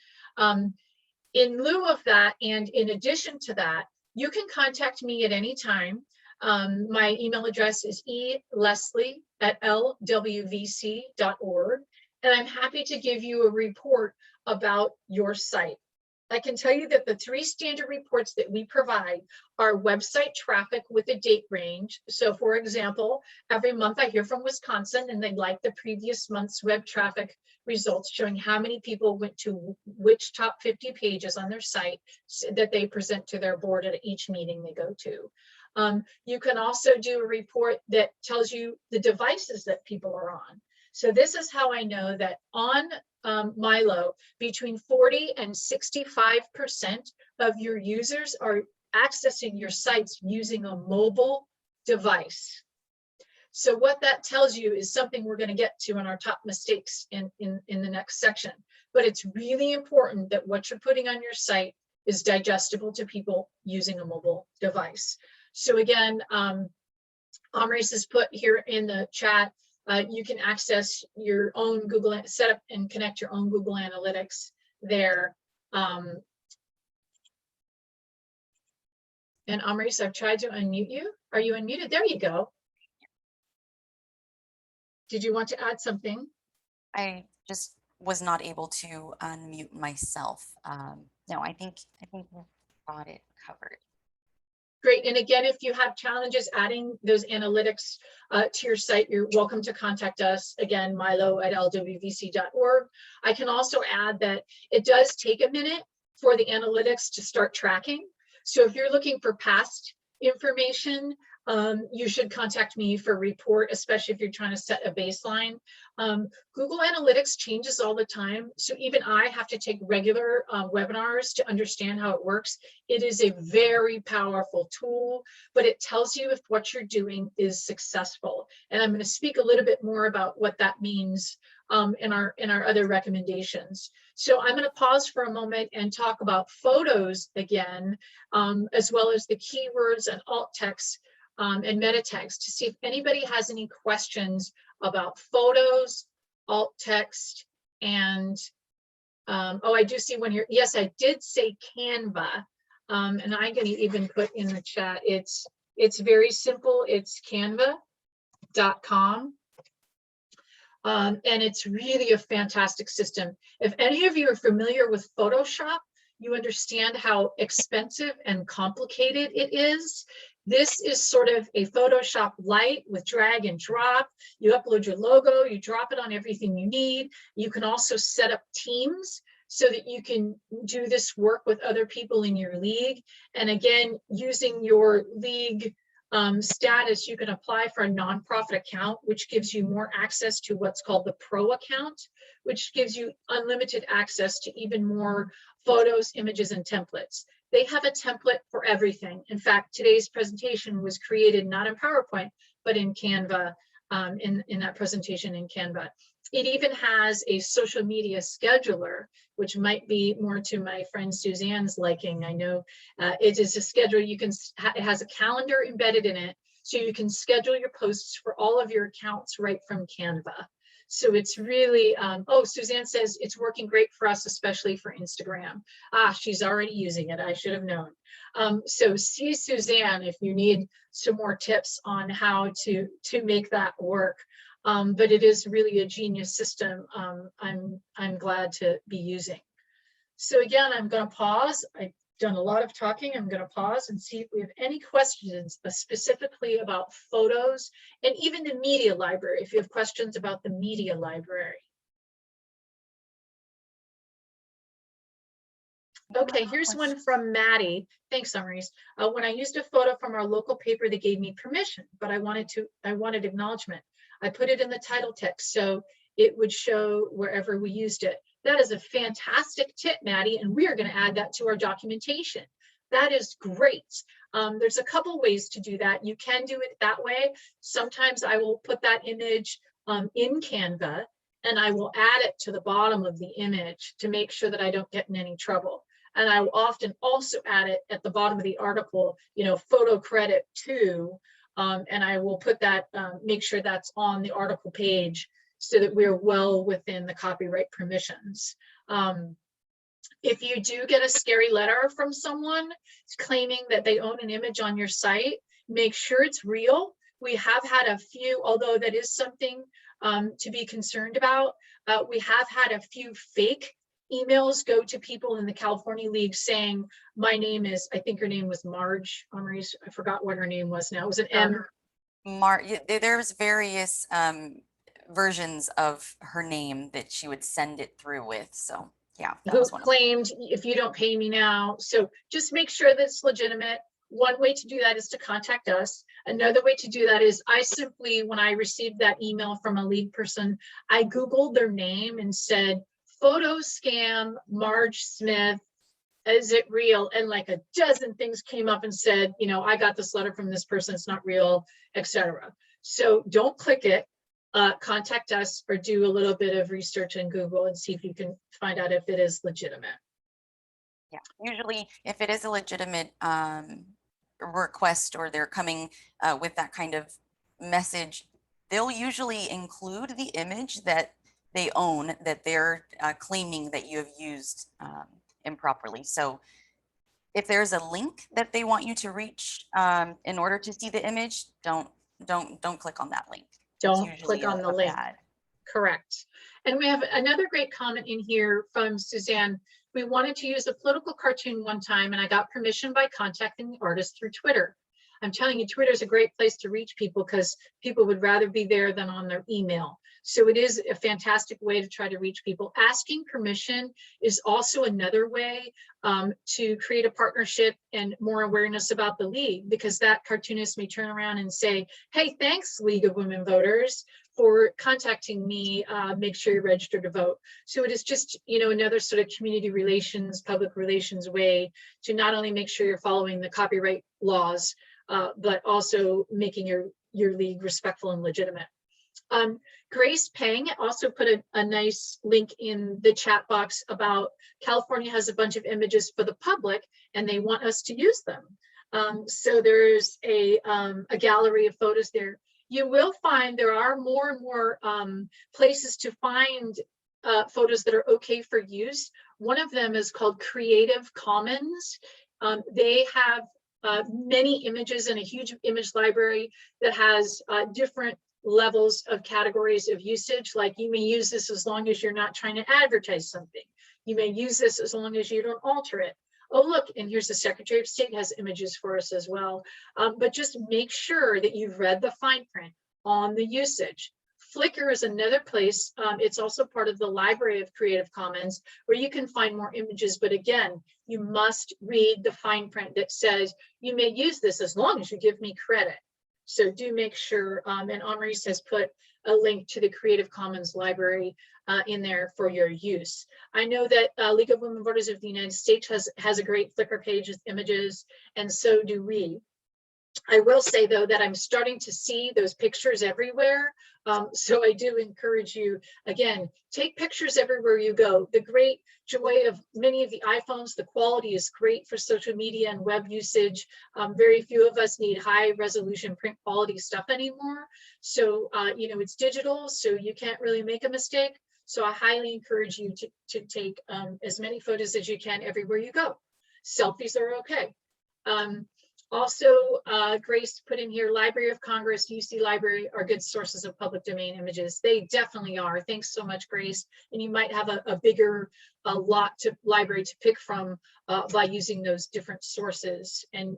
In lieu of that, and in addition to that, you can contact me at any time. My email address is eleslie@lwvc.org, and I'm happy to give you a report about your site. I can tell you that the 3 standard reports that we provide are website traffic with a date range. So for example, every month I hear from Wisconsin and they'd like the previous month's web traffic results showing how many people went to which top 50 pages on their site that they present to their board at each meeting they go to. You can also do a report that tells you the devices that people are on. So this is how I know that on Milo, between 40 and 65% of your users are accessing your sites using a mobile device. So what that tells you is something we're going to get to in our top mistakes in the next section. But it's really important that what you're putting on your site is digestible to people using a mobile device. So again, Amaris has put here in the chat, you can access your own Google, set up and connect your own Google Analytics there. And Amaris, I've tried to unmute you. Are you unmuted? There you go. Did you want to add something?
I just was not able to unmute myself. No, I think we got it covered.
Great. And again, if you have challenges adding those analytics to your site, you're welcome to contact us. Again, MyLO@lwvc.org. I can also add that it does take a minute for the analytics to start tracking. So if you're looking for past information, you should contact me for a report, especially if you're trying to set a baseline. Google Analytics changes all the time. So even I have to take regular webinars to understand how it works. It is a very powerful tool, but it tells you if what you're doing is successful. And I'm going to speak a little bit more about what that means in our other recommendations. So I'm going to pause for a moment and talk about photos again, as well as the keywords and alt text and meta text, to see if anybody has any questions about photos, alt text, and oh, I do see one here. Yes, I did say Canva, and I'm going to even put in the chat. It's very simple. It's canva.com. And it's really a fantastic system. If any of you are familiar with Photoshop, you understand how expensive and complicated it is. This is sort of a Photoshop light with drag and drop. You upload your logo, you drop it on everything you need. You can also set up teams so that you can do this work with other people in your league. And again, using your league status, you can apply for a nonprofit account, which gives you more access to what's called the pro account, which gives you unlimited access to even more photos, images, and templates. They have a template for everything. In fact, today's presentation was created not in PowerPoint, but in Canva, in that presentation in Canva. It even has a social media scheduler, which might be more to my friend Suzanne's liking. I know it is a schedule. You can, it has a calendar embedded in it, so you can schedule your posts for all of your accounts right from Canva. So it's really, oh, Suzanne says it's working great for us, especially for Instagram. Ah, she's already using it. I should have known. So see Suzanne if you need some more tips on how to make that work. But it is really a genius system. I'm glad to be using. So again, I'm going to pause. I've done a lot of talking. I'm going to pause and see if we have any questions specifically about photos and even the media library, if you have questions about the media library. Okay, here's one from Maddie. Thanks, Summaries. When I used a photo from our local paper, they gave me permission, but I wanted acknowledgement. I put it in the title text so it would show wherever we used it. That is a fantastic tip, Maddie, and we are going to add that to our documentation. That is great. There's a couple ways to do that. You can do it that way. Sometimes I will put that image in Canva and I will add it to the bottom of the image to make sure that I don't get in any trouble. And I will often also add it at the bottom of the article, you know, photo credit to, and I will put that, make sure that's on the article page so that we're well within the copyright permissions. If you do get a scary letter from someone claiming that they own an image on your site, make sure it's real. We have had a few, although that is something to be concerned about, we have had a few fake emails go to people in the California League saying, my name is, I think her name was Marge, Maurice, I forgot what her name was now, it was an M.
There's various versions of her name that she would send it through with, so yeah.
Who claimed, if you don't pay me now, so just make sure that's legitimate. One way to do that is to contact us. Another way to do that is I simply, when I received that email from a league person, I Googled their name and said, photo scam, Marge Smith, is it real? And like a dozen things came up and said, you know, I got this letter from this person, it's not real, etc. So don't click it, contact us or do a little bit of research in Google and see if you can find out if it is legitimate.
Yeah, usually if it is a legitimate request or they're coming with that kind of message, they'll usually include the image that they own that they're claiming that you have used improperly. So if there's a link that they want you to reach in order to see the image, don't click on that link.
Don't click on the link. Correct. And we have another great comment in here from Suzanne. We wanted to use a political cartoon one time and I got permission by contacting the artist through Twitter. I'm telling you, Twitter is a great place to reach people because people would rather be there than on their email. So it is a fantastic way to try to reach people. Asking permission is also another way to create a partnership and more awareness about the league, because that cartoonist may turn around and say, hey, thanks, League of Women Voters, for contacting me, make sure you're registered to vote. So it is just, you know, another sort of community relations, public relations way to not only make sure you're following the copyright laws, but also making your league respectful and legitimate. Grace Peng also put a nice link in the chat box about California has a bunch of images for the public and they want us to use them. So there's a gallery of photos there. You will find there are more and more places to find photos that are okay for use. One of them is called Creative Commons. They have many images and a huge image library that has different levels of categories of usage. Like you may use this as long as you're not trying to advertise something. You may use this as long as you don't alter it. Oh, look, and here's the Secretary of State has images for us as well. But just make sure that you've read the fine print on the usage. Flickr is another place. It's also part of the library of Creative Commons where you can find more images. But again, you must read the fine print that says you may use this as long as you give me credit. So do make sure, and Anne-Maurice has put a link to the Creative Commons library in there for your use. I know that League of Women Voters of the United States has a great Flickr page with images, and so do we. I will say, though, that I'm starting to see those pictures everywhere. So I do encourage you, again, take pictures everywhere you go. The great joy of many of the iPhones, the quality is great for social media and web usage. Very few of us need high resolution print quality stuff anymore. So, you know, it's digital, so you can't really make a mistake. So I highly encourage you to take as many photos as you can everywhere you go. Selfies are okay. Also, Grace put in here, Library of Congress, UC Library are good sources of public domain images. They definitely are. Thanks so much, Grace. And you might have a bigger library to pick from by using those different sources. And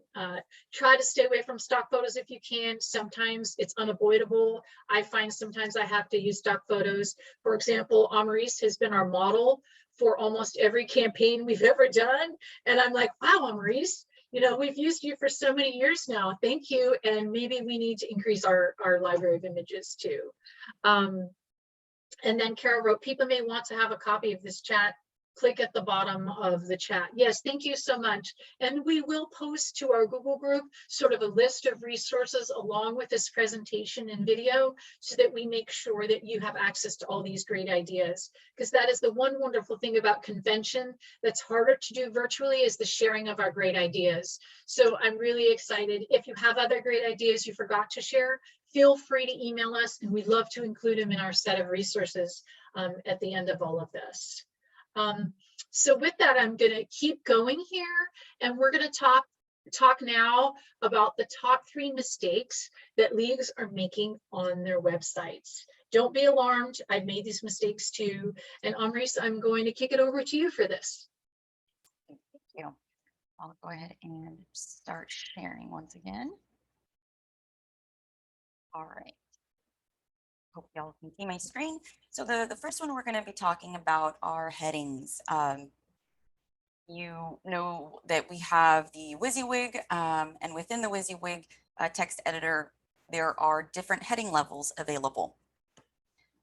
try to stay away from stock photos if you can. Sometimes it's unavoidable. I find sometimes I have to use stock photos. For example, Anne-Maurice has been our model for almost every campaign we've ever done. And I'm like, wow, Anne-Maurice, you know, we've used you for so many years now. Thank you. And maybe we need to increase our library of images too. And then Carol wrote, people may want to have a copy of this chat. Click at the bottom of the chat. Yes, thank you so much. And we will post to our Google group sort of a list of resources along with this presentation and video so that we make sure that you have access to all these great ideas. Because that is the one wonderful thing about convention that's harder to do virtually is the sharing of our great ideas. So I'm really excited. If you have other great ideas you forgot to share, feel free to email us and we'd love to include them in our set of resources at the end of all of this. So with that, I'm going to keep going here and we're going to talk now about the top 3 mistakes that leagues are making on their websites. Don't be alarmed. I've made these mistakes too. And Anne-Maurice, I'm going to kick it over to you for this.
Thank you. I'll go ahead and start sharing once again. All right. Hope y'all can see my screen. So the first one we're going to be talking about are headings. You know that we have the WYSIWYG, and within the WYSIWYG text editor, there are different heading levels available.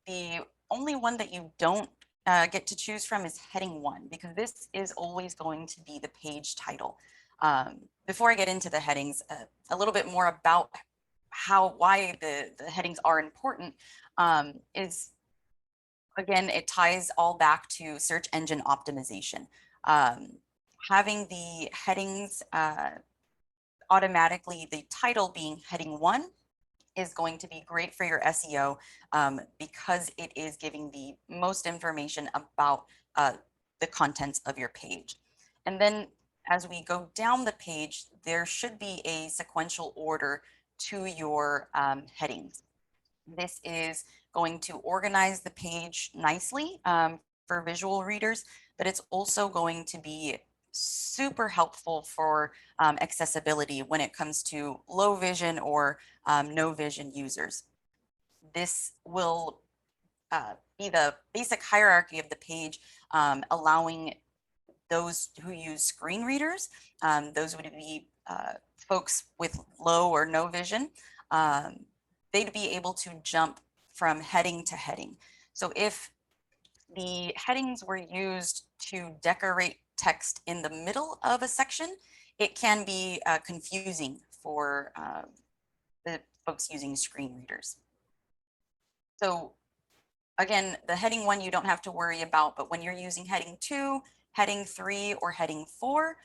The only one that you don't get to choose from is heading 1, because this is always going to be the page title. Before I get into the headings, a little bit more about why the headings are important is, again, it ties all back to search engine optimization. Having the headings automatically, the title being heading 1 is going to be great for your SEO because it is giving the most information about the contents of your page. And then as we go down the page, there should be a sequential order to your headings. This is going to organize the page nicely for visual readers, but it's also going to be super helpful for accessibility when it comes to low vision or no vision users. This will be the basic hierarchy of the page, allowing those who use screen readers, those would be folks with low or no vision, they'd be able to jump from heading to heading. So if the headings were used to decorate text in the middle of a section, it can be confusing for the folks using screen readers. So again, the heading 1 you don't have to worry about, but when you're using heading 2, heading 3, or heading 4,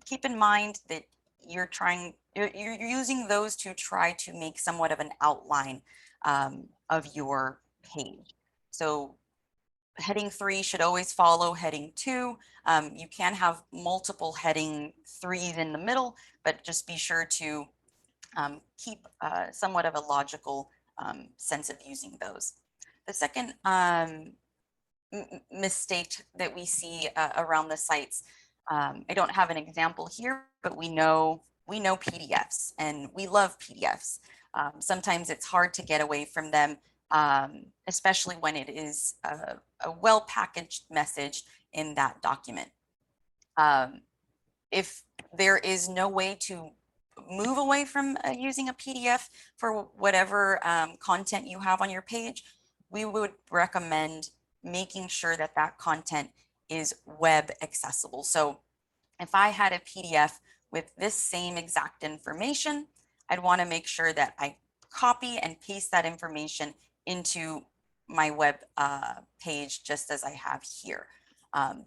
keep in mind that you're using those to try to make somewhat of an outline of your page. So heading 3 should always follow heading 2. You can have multiple heading 3s in the middle, but just be sure to keep somewhat of a logical sense of using those. The second mistake that we see around the sites I don't have an example here, but we know PDFs and we love PDFs. Sometimes it's hard to get away from them, especially when it is a well-packaged message in that document. If there is no way to move away from using a PDF for whatever content you have on your page, we would recommend making sure that that content is web accessible. So if I had a PDF with this same exact information, I'd want to make sure that I copy and paste that information into my web page just as I have here.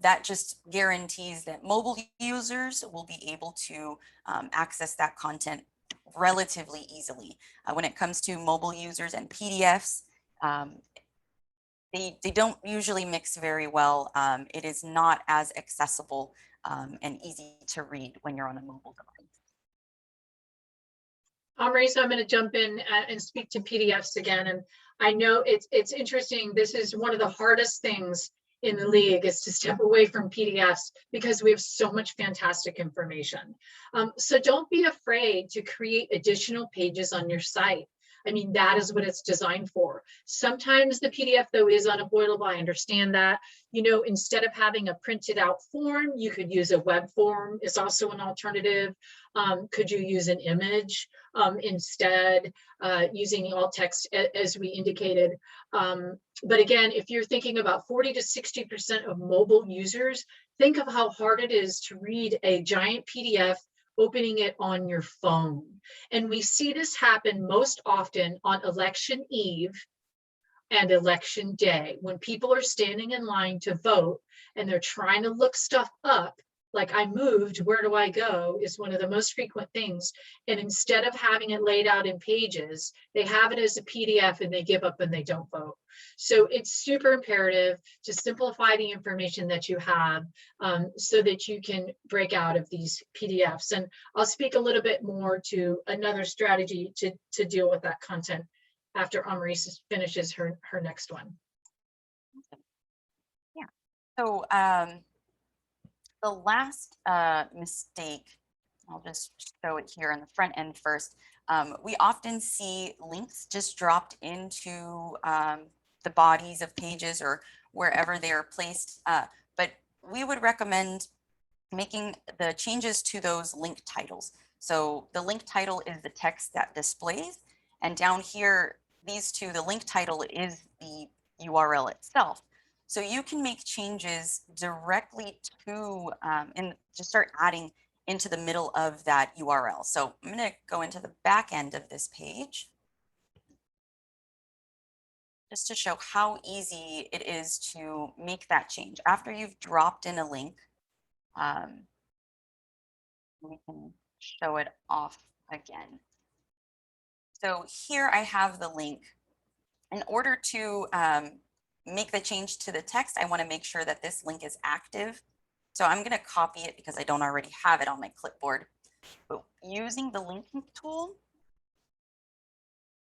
That just guarantees that mobile users will be able to access that content relatively easily. When it comes to mobile users and PDFs, they don't usually mix very well. It is not as accessible and easy to read when you're on a mobile device.
Maurice, I'm going to jump in and speak to PDFs again. And I know it's interesting. This is one of the hardest things in the league, is to step away from PDFs because we have so much fantastic information. So don't be afraid to create additional pages on your site. I mean, that is what it's designed for. Sometimes the PDF, though, is unavoidable. I understand that. You know, instead of having a printed out form, you could use a web form. It's also an alternative. Could you use an image instead, using alt text as we indicated? But again, if you're thinking about 40 to 60% of mobile users, think of how hard it is to read a giant PDF opening it on your phone. And we see this happen most often on election eve and election day, when people are standing in line to vote and they're trying to look stuff up, like I moved, where do I go, is one of the most frequent things. And instead of having it laid out in pages, they have it as a PDF and they give up and they don't vote. So it's super imperative to simplify the information that you have so that you can break out of these PDFs. And I'll speak a little bit more to another strategy to deal with that content after Amaris finishes her next one.
Yeah. So the last mistake, I'll just show it here on the front end first. We often see links just dropped into the bodies of pages or wherever they are placed. But we would recommend making the changes to those link titles. So the link title is the text that displays, and down here, these two, the link title is the URL itself. So you can make changes directly to, and just start adding into the middle of that URL. So I'm going to go into the back end of this page just to show how easy it is to make that change. After you've dropped in a link, we can show it off again. So here I have the link. In order to make the change to the text, I want to make sure that this link is active. So I'm going to copy it because I don't already have it on my clipboard. But using the linking tool,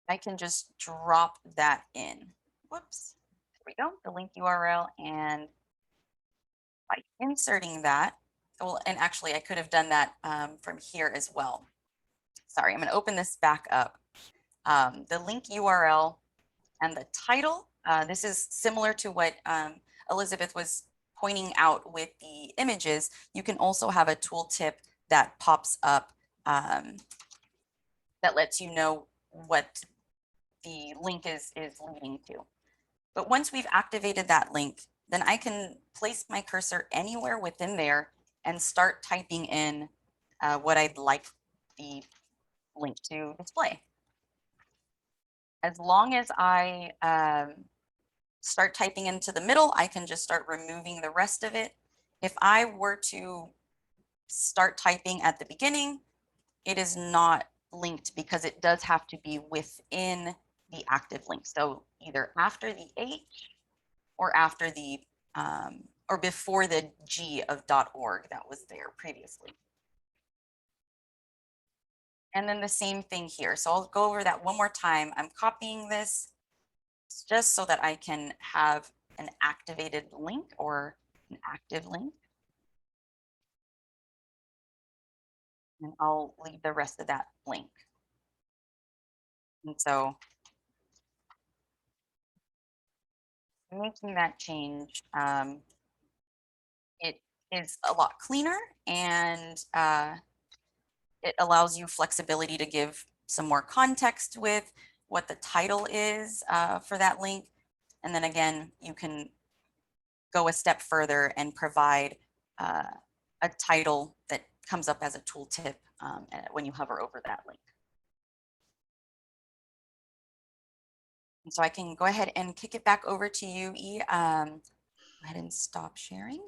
I can just drop that in. Whoops, there we go, the link URL. And by inserting that, well, and actually I could have done that from here as well. Sorry, I'm going to open this back up. The link URL and the title, this is similar to what Elizabeth was pointing out with the images. You can also have a tooltip that pops up that lets you know what the link is leading to. But once we've activated that link, then I can place my cursor anywhere within there and start typing in what I'd like the link to display. As long as I start typing into the middle, I can just start removing the rest of it. If I were to start typing at the beginning, it is not linked because it does have to be within the active link. So either after the H or after the or before the G of .org that was there previously. And then the same thing here. So I'll go over that one more time. I'm copying this just so that I can have an activated link or an active link. And I'll leave the rest of that blank. And so making that change, it is a lot cleaner, and it allows you flexibility to give some more context with what the title is for that link. And then again, you can go a step further and provide a title that comes up as a tooltip when you hover over that link. And so I can go ahead and kick it back over to you, E. Go ahead and stop sharing.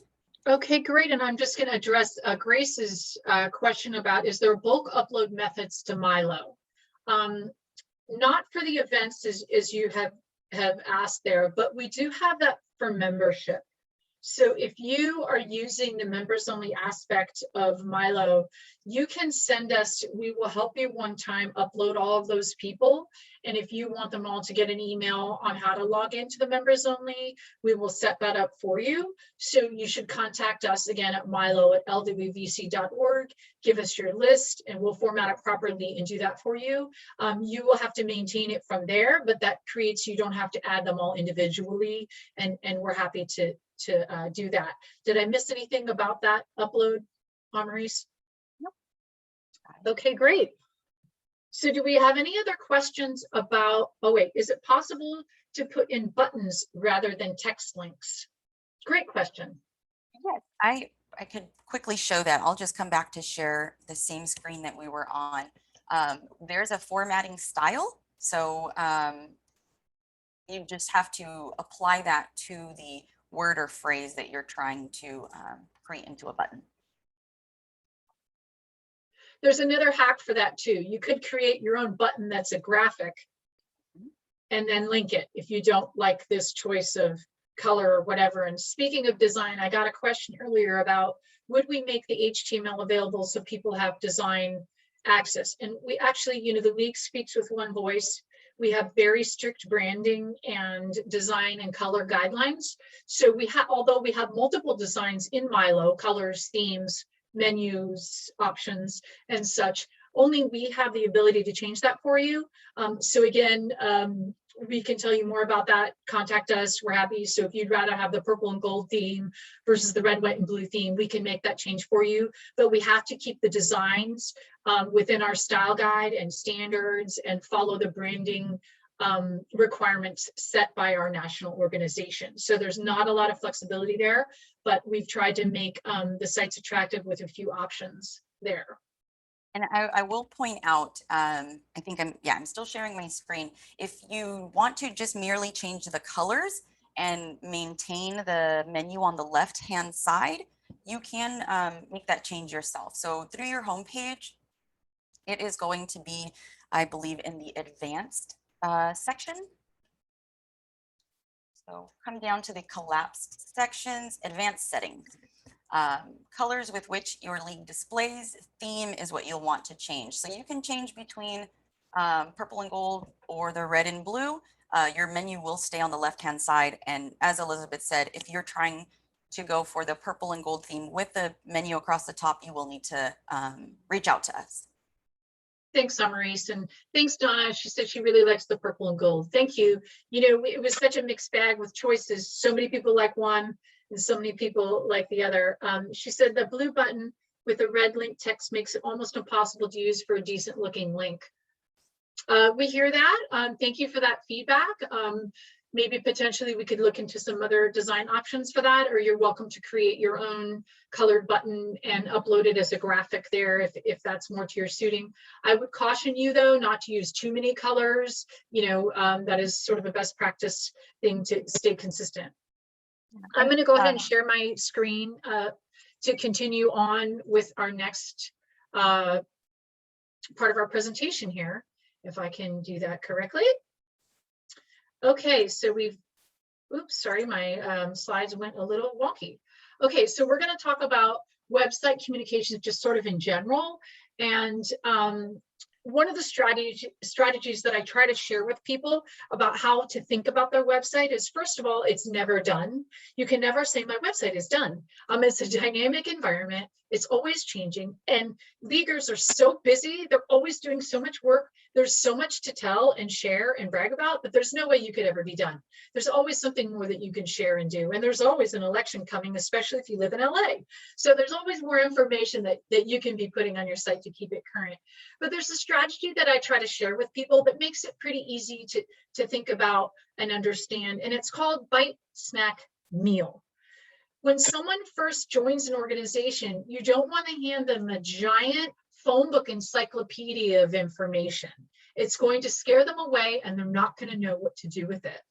Okay, great. And I'm just going to address Grace's question about, is there bulk upload methods to Milo? Not for the events as you have asked there, but we do have that for membership. So if you are using the members only aspect of Milo, you can send us, we will help you one time upload all of those people. And if you want them all to get an email on how to log into the members only, we will set that up for you. So you should contact us again at milo@lwvc.org, give us your list, and we'll format it properly and do that for you. You will have to maintain it from there, but that creates, you don't have to add them all individually, and we're happy to do that. Did I miss anything about that upload, Maurice?
Nope.
Okay, great. So do we have any other questions about, oh wait, is it possible to put in buttons rather than text links? Great question.
Yes, I could quickly show that. I'll just come back to share the same screen that we were on. There's a formatting style. So you just have to apply that to the word or phrase that you're trying to create into a button.
There's another hack for that too. You could create your own button that's a graphic and then link it if you don't like this choice of color or whatever. And speaking of design, I got a question earlier about, would we make the HTML available so people have design access? And we actually, you know, the league speaks with one voice. We have very strict branding and design and color guidelines. So we have, although we have multiple designs in Milo, colors, themes, menus, options, and such, only we have the ability to change that for you. So again, we can tell you more about that. Contact us, we're happy. So if you'd rather have the purple and gold theme versus the red, white, and blue theme, we can make that change for you. But we have to keep the designs within our style guide and standards and follow the branding requirements set by our national organization. So there's not a lot of flexibility there, but we've tried to make the sites attractive with a few options there.
And I will point out, I think I'm still sharing my screen. If you want to just merely change the colors and maintain the menu on the left-hand side, you can make that change yourself. So through your homepage, it is going to be, I believe, in the advanced section. So come down to the collapsed sections, advanced settings. Colors with which your league displays, theme is what you'll want to change. So you can change between purple and gold or the red and blue. Your menu will stay on the left-hand side. And as Elizabeth said, if you're trying to go for the purple and gold theme with the menu across the top, you will need to reach out to us.
Thanks, Maurice, and thanks, Donna. She said she really likes the purple and gold. Thank you. You know, it was such a mixed bag with choices. So many people like one and so many people like the other. She said the blue button with the red link text makes it almost impossible to use for a decent looking link. We hear that. Thank you for that feedback. Maybe potentially we could look into some other design options for that, or you're welcome to create your own colored button and upload it as a graphic there if that's more to your suiting. I would caution you though not to use too many colors. You know, that is sort of a best practice thing to stay consistent. I'm going to go ahead and share my screen to continue on with our next part of our presentation here, if I can do that correctly. Okay, so we've, oops, sorry, my slides went a little wonky. Okay, so we're going to talk about website communications just sort of in general. And one of the strategies that I try to share with people about how to think about their website is, first of all, it's never done. You can never say my website is done. It's a dynamic environment. It's always changing, and leaguers are so busy. They're always doing so much work. There's so much to tell and share and brag about that there's no way you could ever be done. There's always something more that you can share and do. And there's always an election coming, especially if you live in LA. So there's always more information that you can be putting on your site to keep it current. But there's a strategy that I try to share with people that makes it pretty easy to think about and understand. And it's called bite, snack, meal. When someone first joins an organization, you don't want to hand them a giant phone book encyclopedia of information. It's going to scare them away and they're not going to know what to do with it.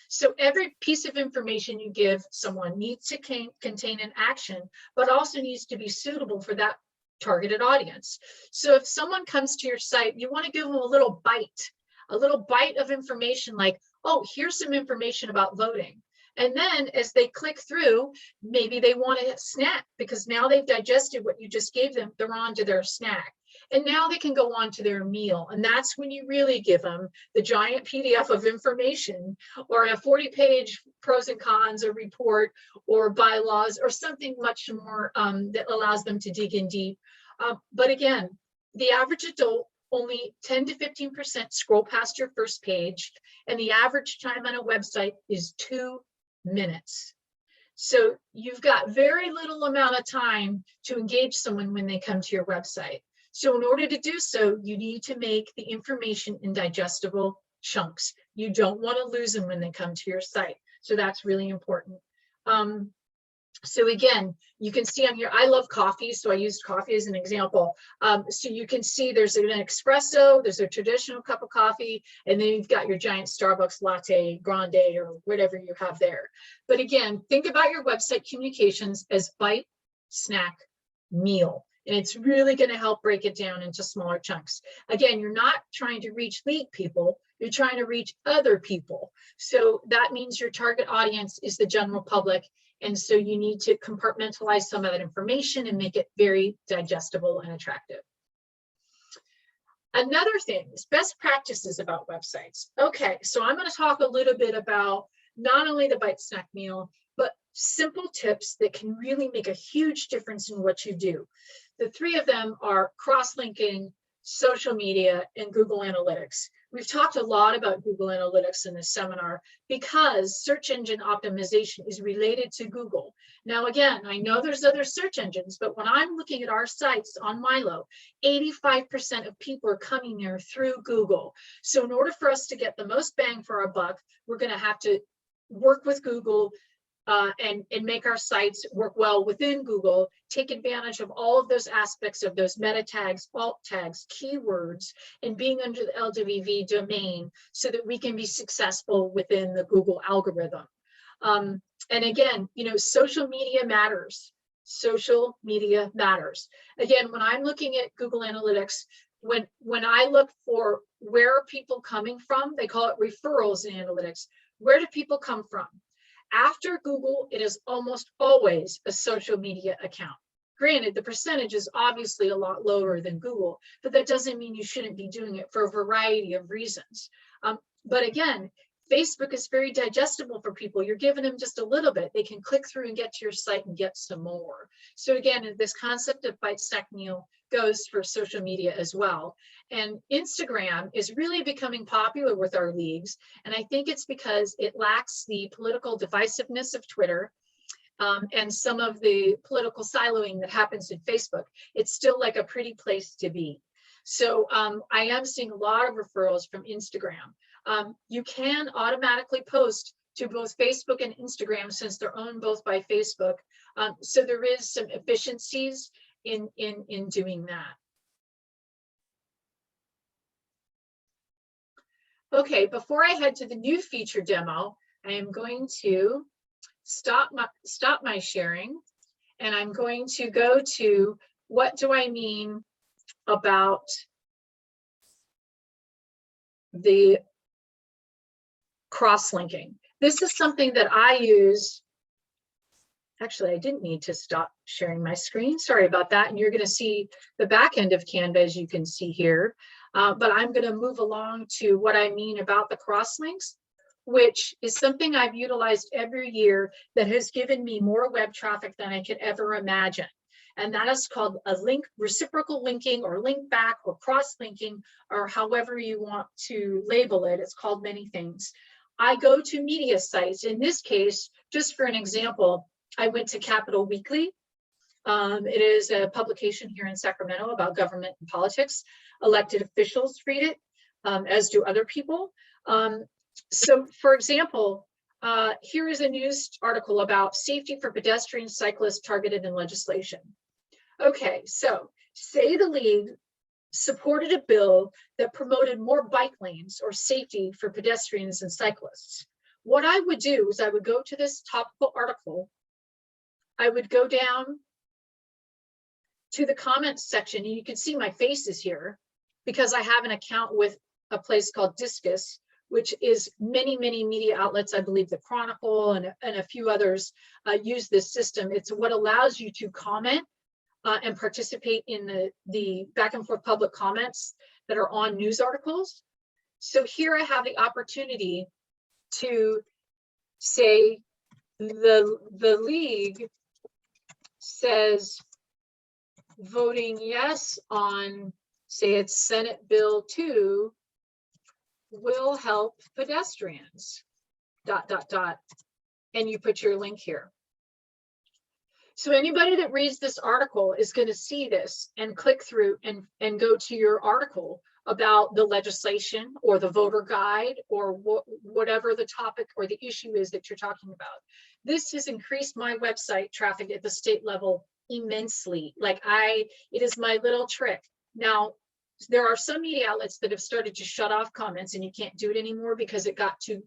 So every piece of information you give someone needs to contain an action, but also needs to be suitable for that targeted audience. So if someone comes to your site, you want to give them a little bite of information like, oh, here's some information about voting. And then as they click through, maybe they want a snack because now they've digested what you just gave them. They're on to their snack. And now they can go on to their meal. And that's when you really give them the giant PDF of information or a 40-page pros and cons or report or bylaws or something much more that allows them to dig in deep. But again, the average adult, only 10 to 15% scroll past your first page. And the average time on a website is 2 minutes. So you've got very little amount of time to engage someone when they come to your website. So in order to do so, you need to make the information in digestible chunks. You don't want to lose them when they come to your site. So that's really important. So again, you can see on here, I love coffee, so I used coffee as an example. So you can see there's an espresso, there's a traditional cup of coffee, and then you've got your giant Starbucks latte, grande, or whatever you have there. But again, think about your website communications as bite, snack, meal. And it's really going to help break it down into smaller chunks. Again, you're not trying to reach league people, you're trying to reach other people. So that means your target audience is the general public. And so you need to compartmentalize some of that information and make it very digestible and attractive. Another thing is best practices about websites. Okay, so I'm going to talk a little bit about not only the bite, snack, meal, but simple tips that can really make a huge difference in what you do. The three of them are cross-linking, social media, and Google Analytics. We've talked a lot about Google Analytics in this seminar because search engine optimization is related to Google. Now, again, I know there's other search engines, but when I'm looking at our sites on Milo, 85% of people are coming there through Google. So in order for us to get the most bang for our buck, we're going to have to work with Google and make our sites work well within Google, take advantage of all of those aspects of those meta tags, alt tags, keywords, and being under the LWV domain so that we can be successful within the Google algorithm. And again, you know, social media matters. Social media matters. Again, when I'm looking at Google Analytics, when I look for where are people coming from, they call it referrals in analytics. Where do people come from? After Google, it is almost always a social media account. Granted, the percentage is obviously a lot lower than Google, but that doesn't mean you shouldn't be doing it for a variety of reasons. But again, Facebook is very digestible for people. You're giving them just a little bit. They can click through and get to your site and get some more. So again, this concept of bite, stack, meal goes for social media as well. And Instagram is really becoming popular with our leagues. And I think it's because it lacks the political divisiveness of Twitter and some of the political siloing that happens in Facebook. It's still like a pretty place to be. So I am seeing a lot of referrals from Instagram. You can automatically post to both Facebook and Instagram since they're owned both by Facebook. So there is some efficiencies in doing that. Okay, before I head to the new feature demo, I am going to stop my sharing, and I'm going to go to what do I mean about the cross-linking. This is something that I use. Actually, I didn't need to stop sharing my screen. Sorry about that. And you're going to see the back end of Canva, as you can see here. but I'm going to move along to what I mean about the crosslinks, which is something I've utilized every year that has given me more web traffic than I could ever imagine. And that is called a reciprocal linking, or link back, or cross-linking, or however you want to label it. It's called many things. I go to media sites. In this case, just for an example, I went to Capital Weekly. It is a publication here in Sacramento about government and politics. Elected officials read it, as do other people. So, for example, here is a news article about safety for pedestrians, cyclists targeted in legislation. Okay, so say the league supported a bill that promoted more bike lanes or safety for pedestrians and cyclists. What I would do is I would go to this topical article. I would go down to the comments section, and you can see my face is here because I have an account with a place called Discus, which is many media outlets. I believe the Chronicle and a few others use this system. It's what allows you to comment and participate in the back and forth public comments that are on news articles. So here I have the opportunity to say the league says voting yes on, say it's Senate Bill 2 will help pedestrians, ... And you put your link here. So anybody that reads this article is going to see this and click through and go to your article about the legislation or the voter guide or whatever the topic or the issue is that you're talking about. This has increased my website traffic at the state level immensely. Like it is my little trick. Now, there are some media outlets that have started to shut off comments, and you can't do it anymore because it got too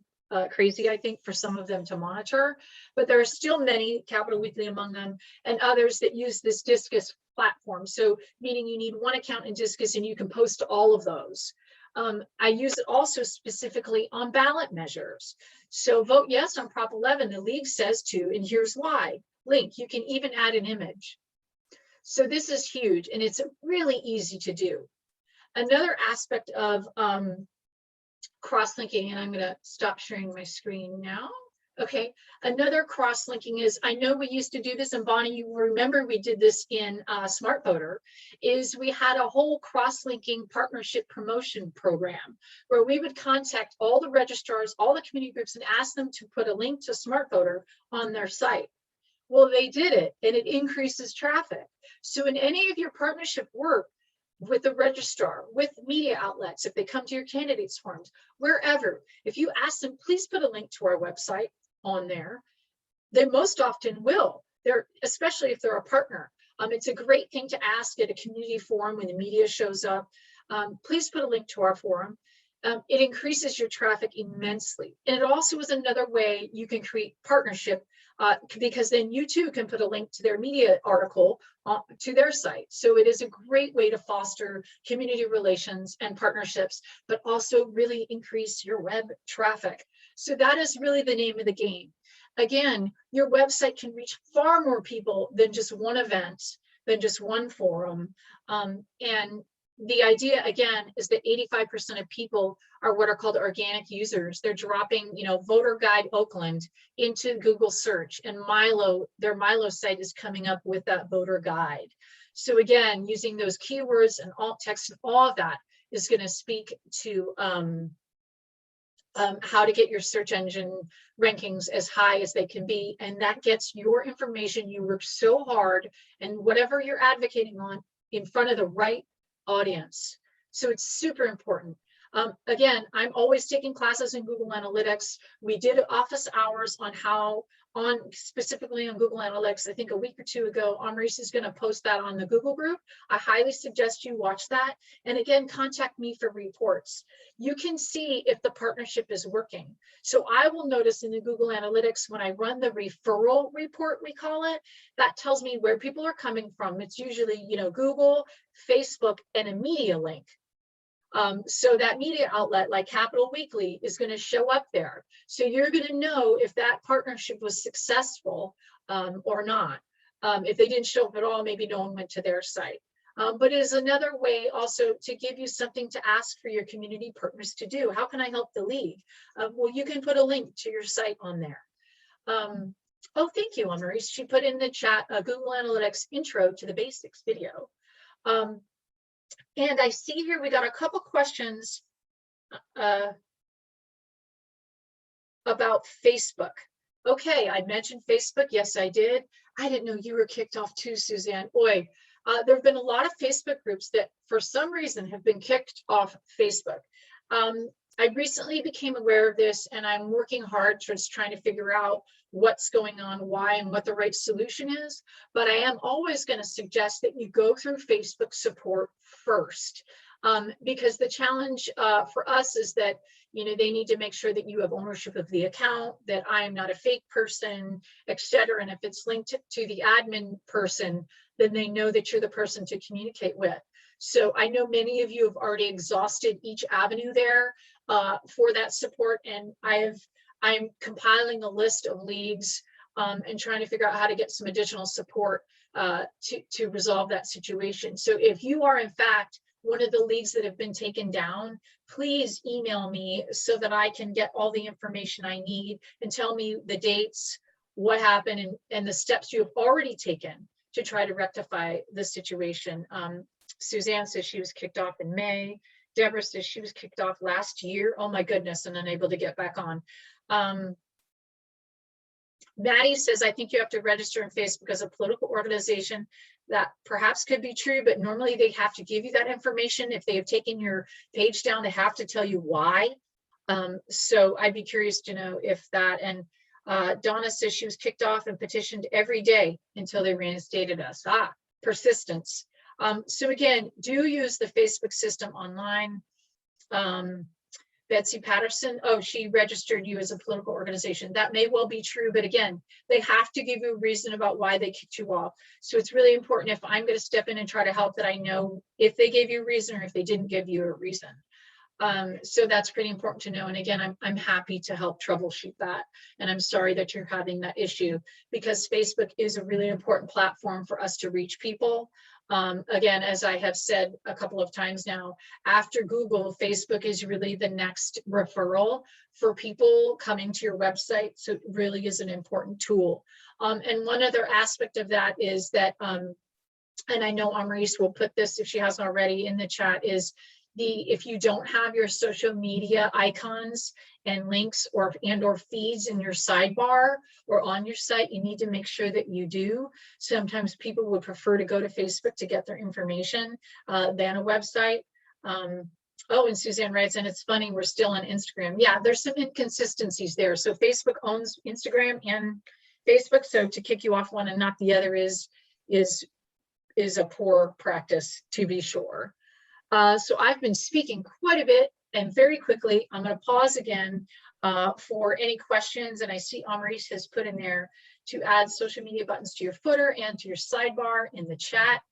crazy, I think, for some of them to monitor. But there are still many, Capital Weekly among them, and others that use this Discus platform. So meaning you need one account in Discus and you can post to all of those. I use it also specifically on ballot measures. So vote yes on Prop 11, the league says to, and here's why. Link, you can even add an image. So this is huge, and it's really easy to do. Another aspect of cross-linking, and I'm going to stop sharing my screen now. Okay, another cross-linking is, I know we used to do this, and Bonnie, you remember we did this in Smart Voter, is we had a whole cross-linking partnership promotion program where we would contact all the registrars, all the community groups, and ask them to put a link to Smart Voter on their site. Well, they did it, and it increases traffic. So in any of your partnership work, with the registrar, with media outlets, if they come to your candidates forums, wherever, if you ask them, please put a link to our website on there, they most often will. Especially if they're a partner. It's a great thing to ask at a community forum when the media shows up. Please put a link to our forum. It increases your traffic immensely. And it also is another way you can create partnership because then you too can put a link to their media article to their site. So it is a great way to foster community relations and partnerships, but also really increase your web traffic. So that is really the name of the game. Again, your website can reach far more people than just one event, than just one forum. And the idea, again, is that 85% of people are what are called organic users. They're dropping, Voter Guide Oakland into Google search, and Milo, their Milo site is coming up with that voter guide. So again, using those keywords and alt text and all of that is going to speak to how to get your search engine rankings as high as they can be. And that gets your information you work so hard and whatever you're advocating on in front of the right audience. So it's super important. Again, I'm always taking classes in Google Analytics. We did office hours specifically on Google Analytics, I think a week or two ago. Maurice is going to post that on the Google group. I highly suggest you watch that. And again, contact me for reports. You can see if the partnership is working. So I will notice in the Google Analytics, when I run the referral report, we call it, that tells me where people are coming from. It's usually, Google, Facebook, and a media link. So that media outlet like Capital Weekly is going to show up there. So you're going to know if that partnership was successful or not. If they didn't show up at all, maybe no one went to their site. But it is another way also to give you something to ask for your community partners to do. How can I help the league? Well, you can put a link to your site on there. Oh, thank you, Maurice. She put in the chat a Google Analytics intro to the basics video. And I see here we got a couple questions about Facebook. Okay, I mentioned Facebook. Yes, I did. I didn't know you were kicked off too, Suzanne. Boy, there have been a lot of Facebook groups that for some reason have been kicked off Facebook. I recently became aware of this, and I'm working hard towards trying to figure out what's going on, why, and what the right solution is. But I am always going to suggest that you go through Facebook support first, because the challenge for us is that, you know, they need to make sure that you have ownership of the account, that I am not a fake person, etc. And if it's linked to the admin person, then they know that you're the person to communicate with. So I know many of you have already exhausted each avenue there for that support, and I'm compiling a list of leagues and trying to figure out how to get some additional support to resolve that situation. So if you are in fact one of the leagues that have been taken down, please email me so that I can get all the information I need and tell me the dates, what happened, and the steps you have already taken to try to rectify the situation. Suzanne says she was kicked off in May. Deborah says she was kicked off last year. Oh my goodness, and unable to get back on. Maddie says, I think you have to register in Facebook as a political organization. That perhaps could be true, but normally they have to give you that information. If they have taken your page down, they have to tell you why. So I'd be curious to know if that, and Donna says she was kicked off and petitioned every day until they reinstated us. Persistence. So again, do use the Facebook system online. Betsy Patterson, oh, she registered you as a political organization. That may well be true, but again, they have to give you a reason about why they kicked you off. So it's really important, if I'm going to step in and try to help, that I know if they gave you a reason or if they didn't give you a reason. So that's pretty important to know. And again, I'm happy to help troubleshoot that. And I'm sorry that you're having that issue, because Facebook is a really important platform for us to reach people. Again, as I have said a couple of times now, after Google, Facebook is really the next referral for people coming to your website. So it really is an important tool. And one other aspect of that is that, and I know Maurice will put this if she hasn't already in the chat, is if you don't have your social media icons and links or feeds in your sidebar or on your site, you need to make sure that you do. Sometimes people would prefer to go to Facebook to get their information than a website. Oh, and Suzanne writes, and it's funny, we're still on Instagram. Yeah, there's some inconsistencies there. So Facebook owns Instagram and Facebook, so to kick you off one and not the other is a poor practice, to be sure. So I've been speaking quite a bit and very quickly. I'm going to pause again for any questions. And I see Maurice has put in there to add social media buttons to your footer and to your sidebar in the chat.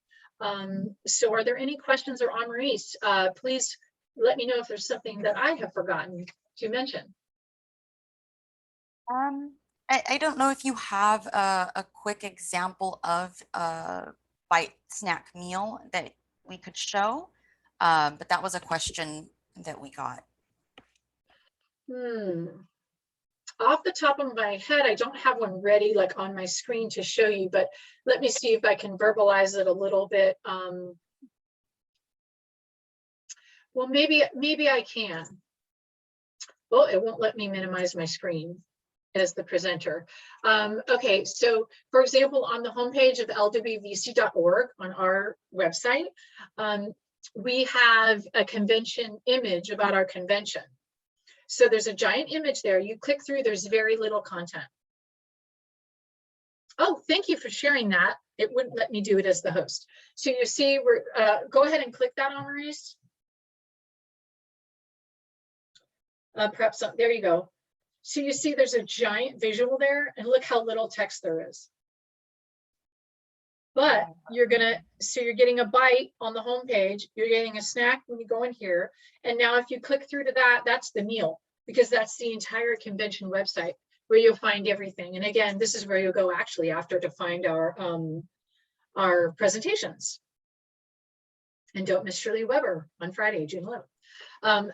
So are there any questions, or Maurice, please let me know if there's something that I have forgotten to mention.
I don't know if you have a quick example of a bite snack meal that we could show. But that was a question that we got.
Off the top of my head, I don't have one ready like on my screen to show you, but let me see if I can verbalize it a little bit. Well, maybe I can. Well, it won't let me minimize my screen as the presenter. Okay, so for example, on the homepage of LWVC.org on our website, we have a convention image about our convention. So there's a giant image there. You click through, there's very little content. Oh, thank you for sharing that. It wouldn't let me do it as the host. So you see, go ahead and click that on, Maurice. Perhaps, there you go. So you see there's a giant visual there, and look how little text there is. But you're getting a bite on the home page, you're getting a snack when you go in here. And now if you click through to that, that's the meal, because that's the entire convention website where you'll find everything. And again, this is where you'll go actually after to find our presentations. And don't miss Shirley Weber on Friday, June 11th.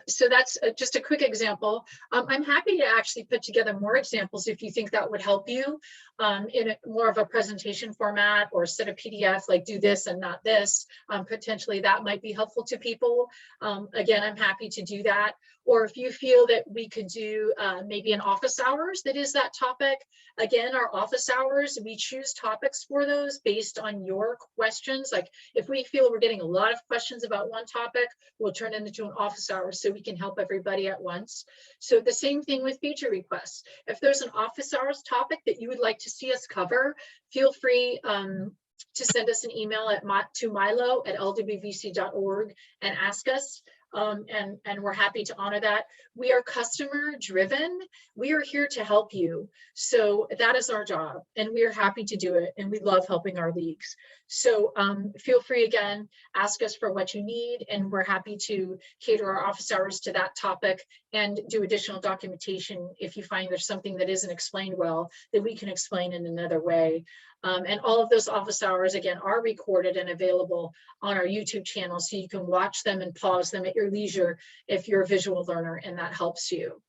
So that's just a quick example. I'm happy to actually put together more examples if you think that would help you in more of a presentation format, or set a PDF like do this and not this. Potentially that might be helpful to people. Again, I'm happy to do that. Or if you feel that we could do maybe an office hours that is that topic. Again, our office hours, we choose topics for those based on your questions. Like if we feel we're getting a lot of questions about one topic, we'll turn it into an office hours so we can help everybody at once. So the same thing with feature requests. If there's an office hours topic that you would like to see us cover, feel free to send us an email to milo@lwvc.org and ask us. And we're happy to honor that. We are customer driven. We are here to help you. So that is our job, and we are happy to do it. And we love helping our leagues. So feel free, again, ask us for what you need, and we're happy to cater our office hours to that topic and do additional documentation if you find there's something that isn't explained well, that we can explain in another way. And all of those office hours, again, are recorded and available on our YouTube channel, so you can watch them and pause them at your leisure if you're a visual learner and that helps you.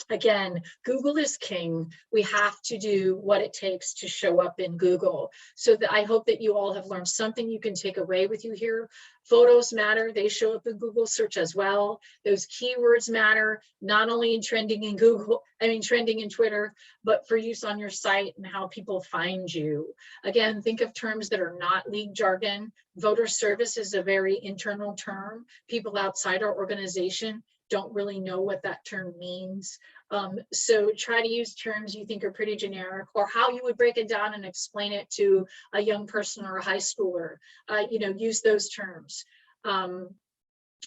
Again, Google is king. We have to do what it takes to show up in Google. So that I hope that you all have learned something you can take away with you here. Photos matter. They show up in Google search as well. Those keywords matter, not only in trending in Google, trending in Twitter, but for use on your site and how people find you. Again, think of terms that are not league jargon. Voter service is a very internal term. People outside our organization don't really know what that term means. So try to use terms you think are pretty generic, or how you would break it down and explain it to a young person or a high schooler. Use those terms. And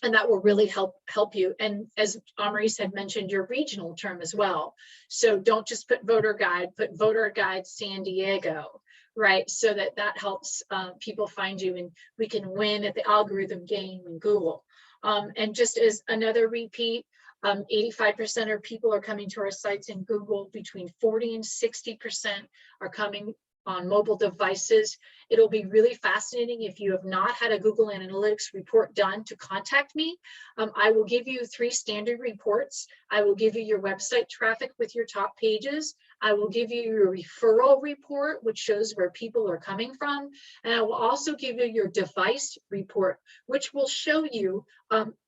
that will really help you. And as Amaris had mentioned, your regional term as well. So don't just put voter guide, put voter guide San Diego, right? So that helps people find you, and we can win at the algorithm game in Google. And just as another repeat, 85% of people are coming to our sites in Google. Between 40 and 60% are coming on mobile devices. It'll be really fascinating if you have not had a Google Analytics report done to contact me. I will give you 3 standard reports. I will give you your website traffic with your top pages. I will give you your referral report, which shows where people are coming from. And I will also give you your device report, which will show you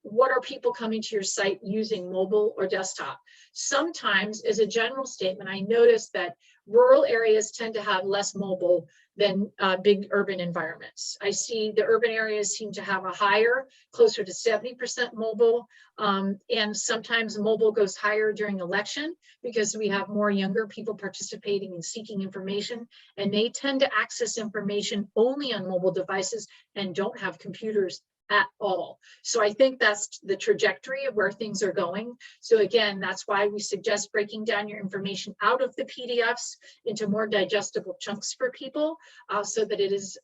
what are people coming to your site using, mobile or desktop. Sometimes, as a general statement, I notice that rural areas tend to have less mobile than big urban environments. I see the urban areas seem to have a higher, closer to 70% mobile, and sometimes mobile goes higher during election because we have more younger people participating and seeking information, and they tend to access information only on mobile devices and don't have computers at all. So I think that's the trajectory of where things are going. So again, that's why we suggest breaking down your information out of the PDFs into more digestible chunks for people, so that it is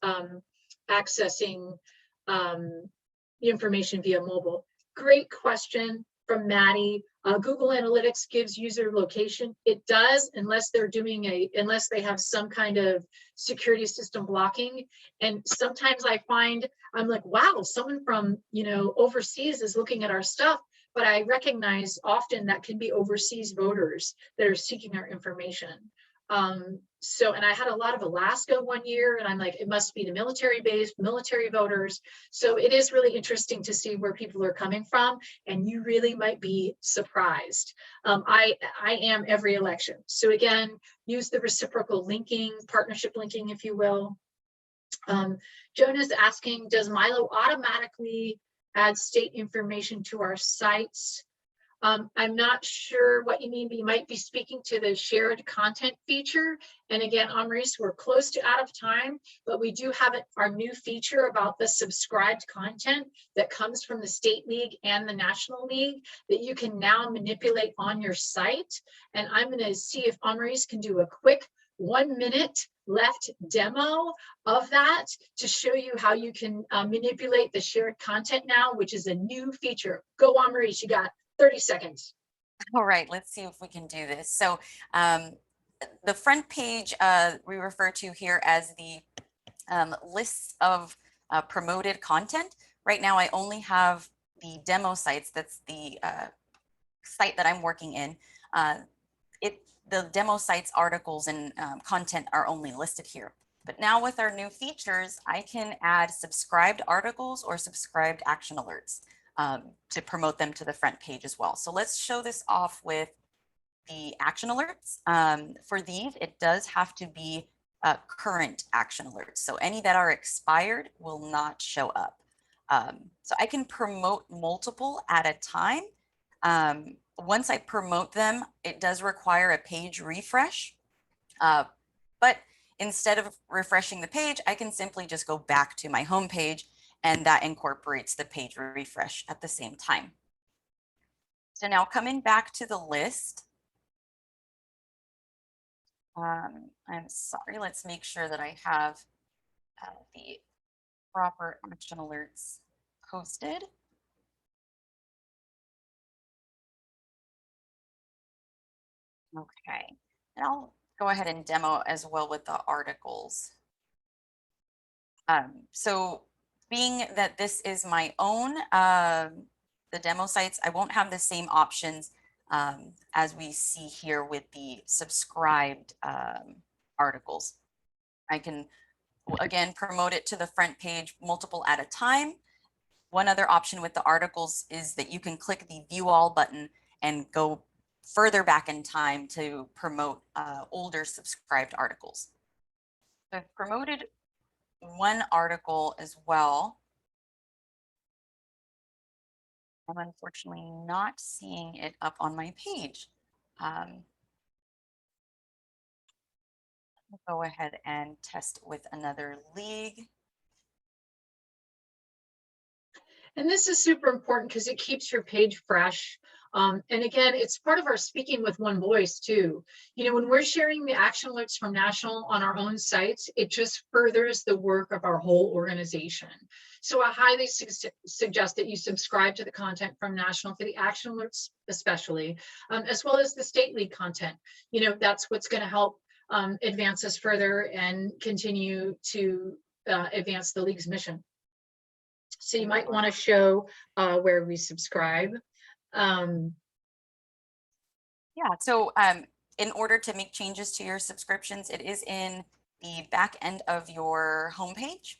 accessing the information via mobile. Great question from Maddie. Google Analytics gives user location. It does, unless they have some kind of security system blocking. And sometimes I find, I'm like, wow, someone from overseas is looking at our stuff, but I recognize often that can be overseas voters that are seeking our information. And I had a lot of Alaska one year, and I'm like, it must be the military base, military voters. So it is really interesting to see where people are coming from, and you really might be surprised. I am every election. So again, use the reciprocal linking, partnership linking, if you will. Jonah's asking, does Milo automatically add state information to our sites? I'm not sure what you mean, but you might be speaking to the shared content feature. And again, Amaris, we're close to out of time, but we do have our new feature about the subscribed content that comes from the State League and the National League that you can now manipulate on your site. And I'm going to see if Amaris can do a quick 1-minute left demo of that to show you how you can manipulate the shared content now, which is a new feature. Go, Amaris, you got 30 seconds.
All right, let's see if we can do this. So the front page we refer to here as the list of promoted content. Right now, I only have the demo sites. That's the site that I'm working in. The demo sites articles and content are only listed here. But now with our new features, I can add subscribed articles or subscribed action alerts to promote them to the front page as well. So let's show this off with the action alerts. For these, it does have to be current action alerts. So any that are expired will not show up. So I can promote multiple at a time. Once I promote them, it does require a page refresh. But instead of refreshing the page, I can simply just go back to my home page, and that incorporates the page refresh at the same time. So now coming back to the list, I'm sorry, let's make sure that I have the proper action alerts posted. Okay, and I'll go ahead and demo as well with the articles. So being that this is my own, the demo sites, I won't have the same options as we see here with the subscribed articles. I can, again, promote it to the front page multiple at a time. One other option with the articles is that you can click the view all button and go further back in time to promote older subscribed articles. I've promoted one article as well. I'm unfortunately not seeing it up on my page. I'll go ahead and test with another league.
And this is super important because it keeps your page fresh. And again, it's part of our speaking with one voice too. You know, when we're sharing the action alerts from National on our own sites, it just furthers the work of our whole organization. So I highly suggest that you subscribe to the content from National for the action alerts, especially, as well as the state league content. You know, that's what's going to help advance us further and continue to advance the league's mission. So you might want to show where we subscribe.
Yeah, so in order to make changes to your subscriptions, it is in the back end of your homepage.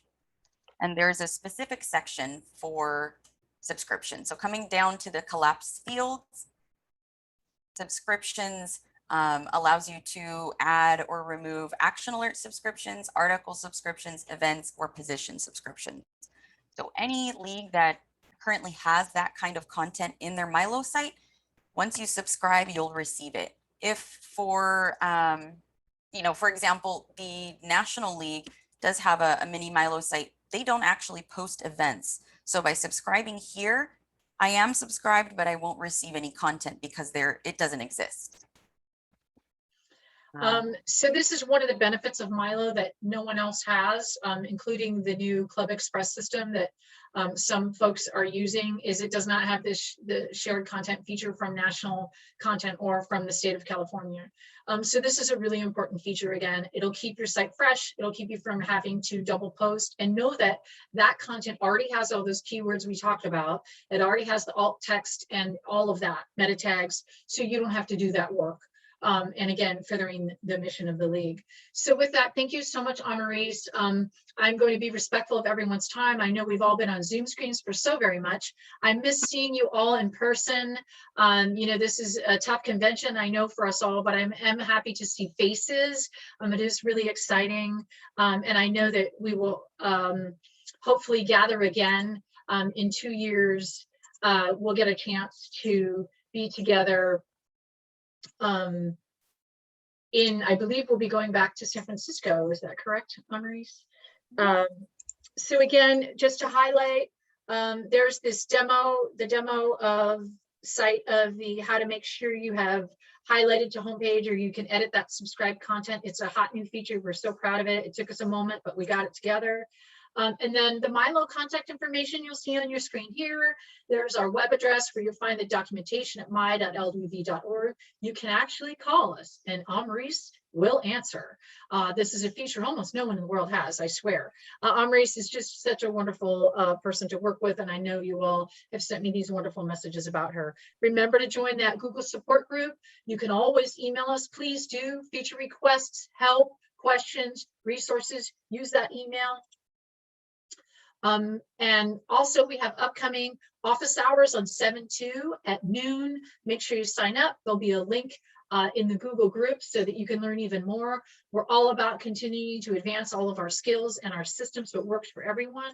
And there's a specific section for subscription. So coming down to the collapsed fields, subscriptions allows you to add or remove action alert subscriptions, article subscriptions, events, or position subscriptions. So any league that currently has that kind of content in their MyLO site, once you subscribe, you'll receive it. If for, you know, for example, the National League does have a mini MyLO site, they don't actually post events. So by subscribing here, I am subscribed, but I won't receive any content because it doesn't exist.
So this is one of the benefits of Milo that no one else has, including the new Club Express system that some folks are using, is it does not have this the shared content feature from National Content or from the state of California. So this is a really important feature. Again, it'll keep your site fresh. It'll keep you from having to double post, and know that that content already has all those keywords we talked about. It already has the alt text and all of that meta tags, so you don't have to do that work. And again, furthering the mission of the league. So with that, thank you so much, Amaris. I'm going to be respectful of everyone's time. I know we've all been on Zoom screens for so very much. I miss seeing you all in person. You know, this is a tough convention, I know, for us all, but I'm happy to see faces. It is really exciting. And I know that we will hopefully gather again in 2 years. We'll get a chance to be together I believe we'll be going back to San Francisco. Is that correct, Amaris? So again, just to highlight, there's this demo, the demo of site of the how to make sure you have highlighted to homepage, or you can edit that subscribed content. It's a hot new feature. We're so proud of it. It took us a moment, but we got it together. And then the Milo contact information you'll see on your screen here. There's our web address where you'll find the documentation at my.lwv.org. You can actually call us and Maurice will answer. This is a feature almost no one in the world has, I swear. Maurice is just such a wonderful person to work with, and I know you all have sent me these wonderful messages about her. Remember to join that Google support group. You can always email us. Please do. Feature requests, help, questions, resources, use that email. And also we have upcoming office hours on 7/2 at noon. Make sure you sign up. There'll be a link in the Google group so that you can learn even more. We're all about continuing to advance all of our skills and our systems so it works for everyone.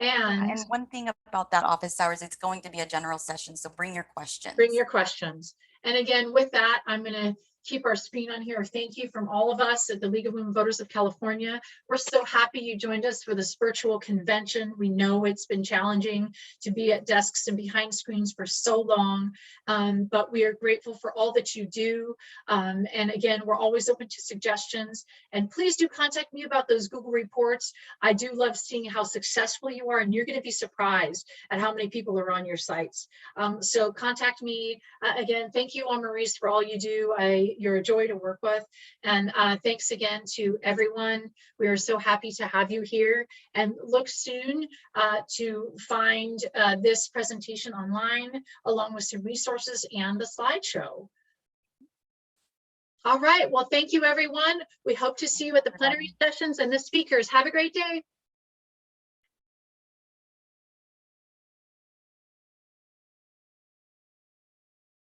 And one thing about that office hours, it's going to be a general session, so bring your questions.
Bring your questions. And again, with that, I'm going to keep our screen on here. Thank you from all of us at the League of Women Voters of California. We're so happy you joined us for this virtual convention. We know it's been challenging to be at desks and behind screens for so long, but we are grateful for all that you do. And again, we're always open to suggestions. And please do contact me about those Google reports. I do love seeing how successful you are, and you're going to be surprised at how many people are on your sites. So contact me. Again, thank you, Maurice, for all you do. You're a joy to work with. And thanks again to everyone. We are so happy to have you here, and look soon to find this presentation online along with some resources and the slideshow. All right, well, thank you, everyone. We hope to see you at the plenary sessions and the speakers. Have a great day.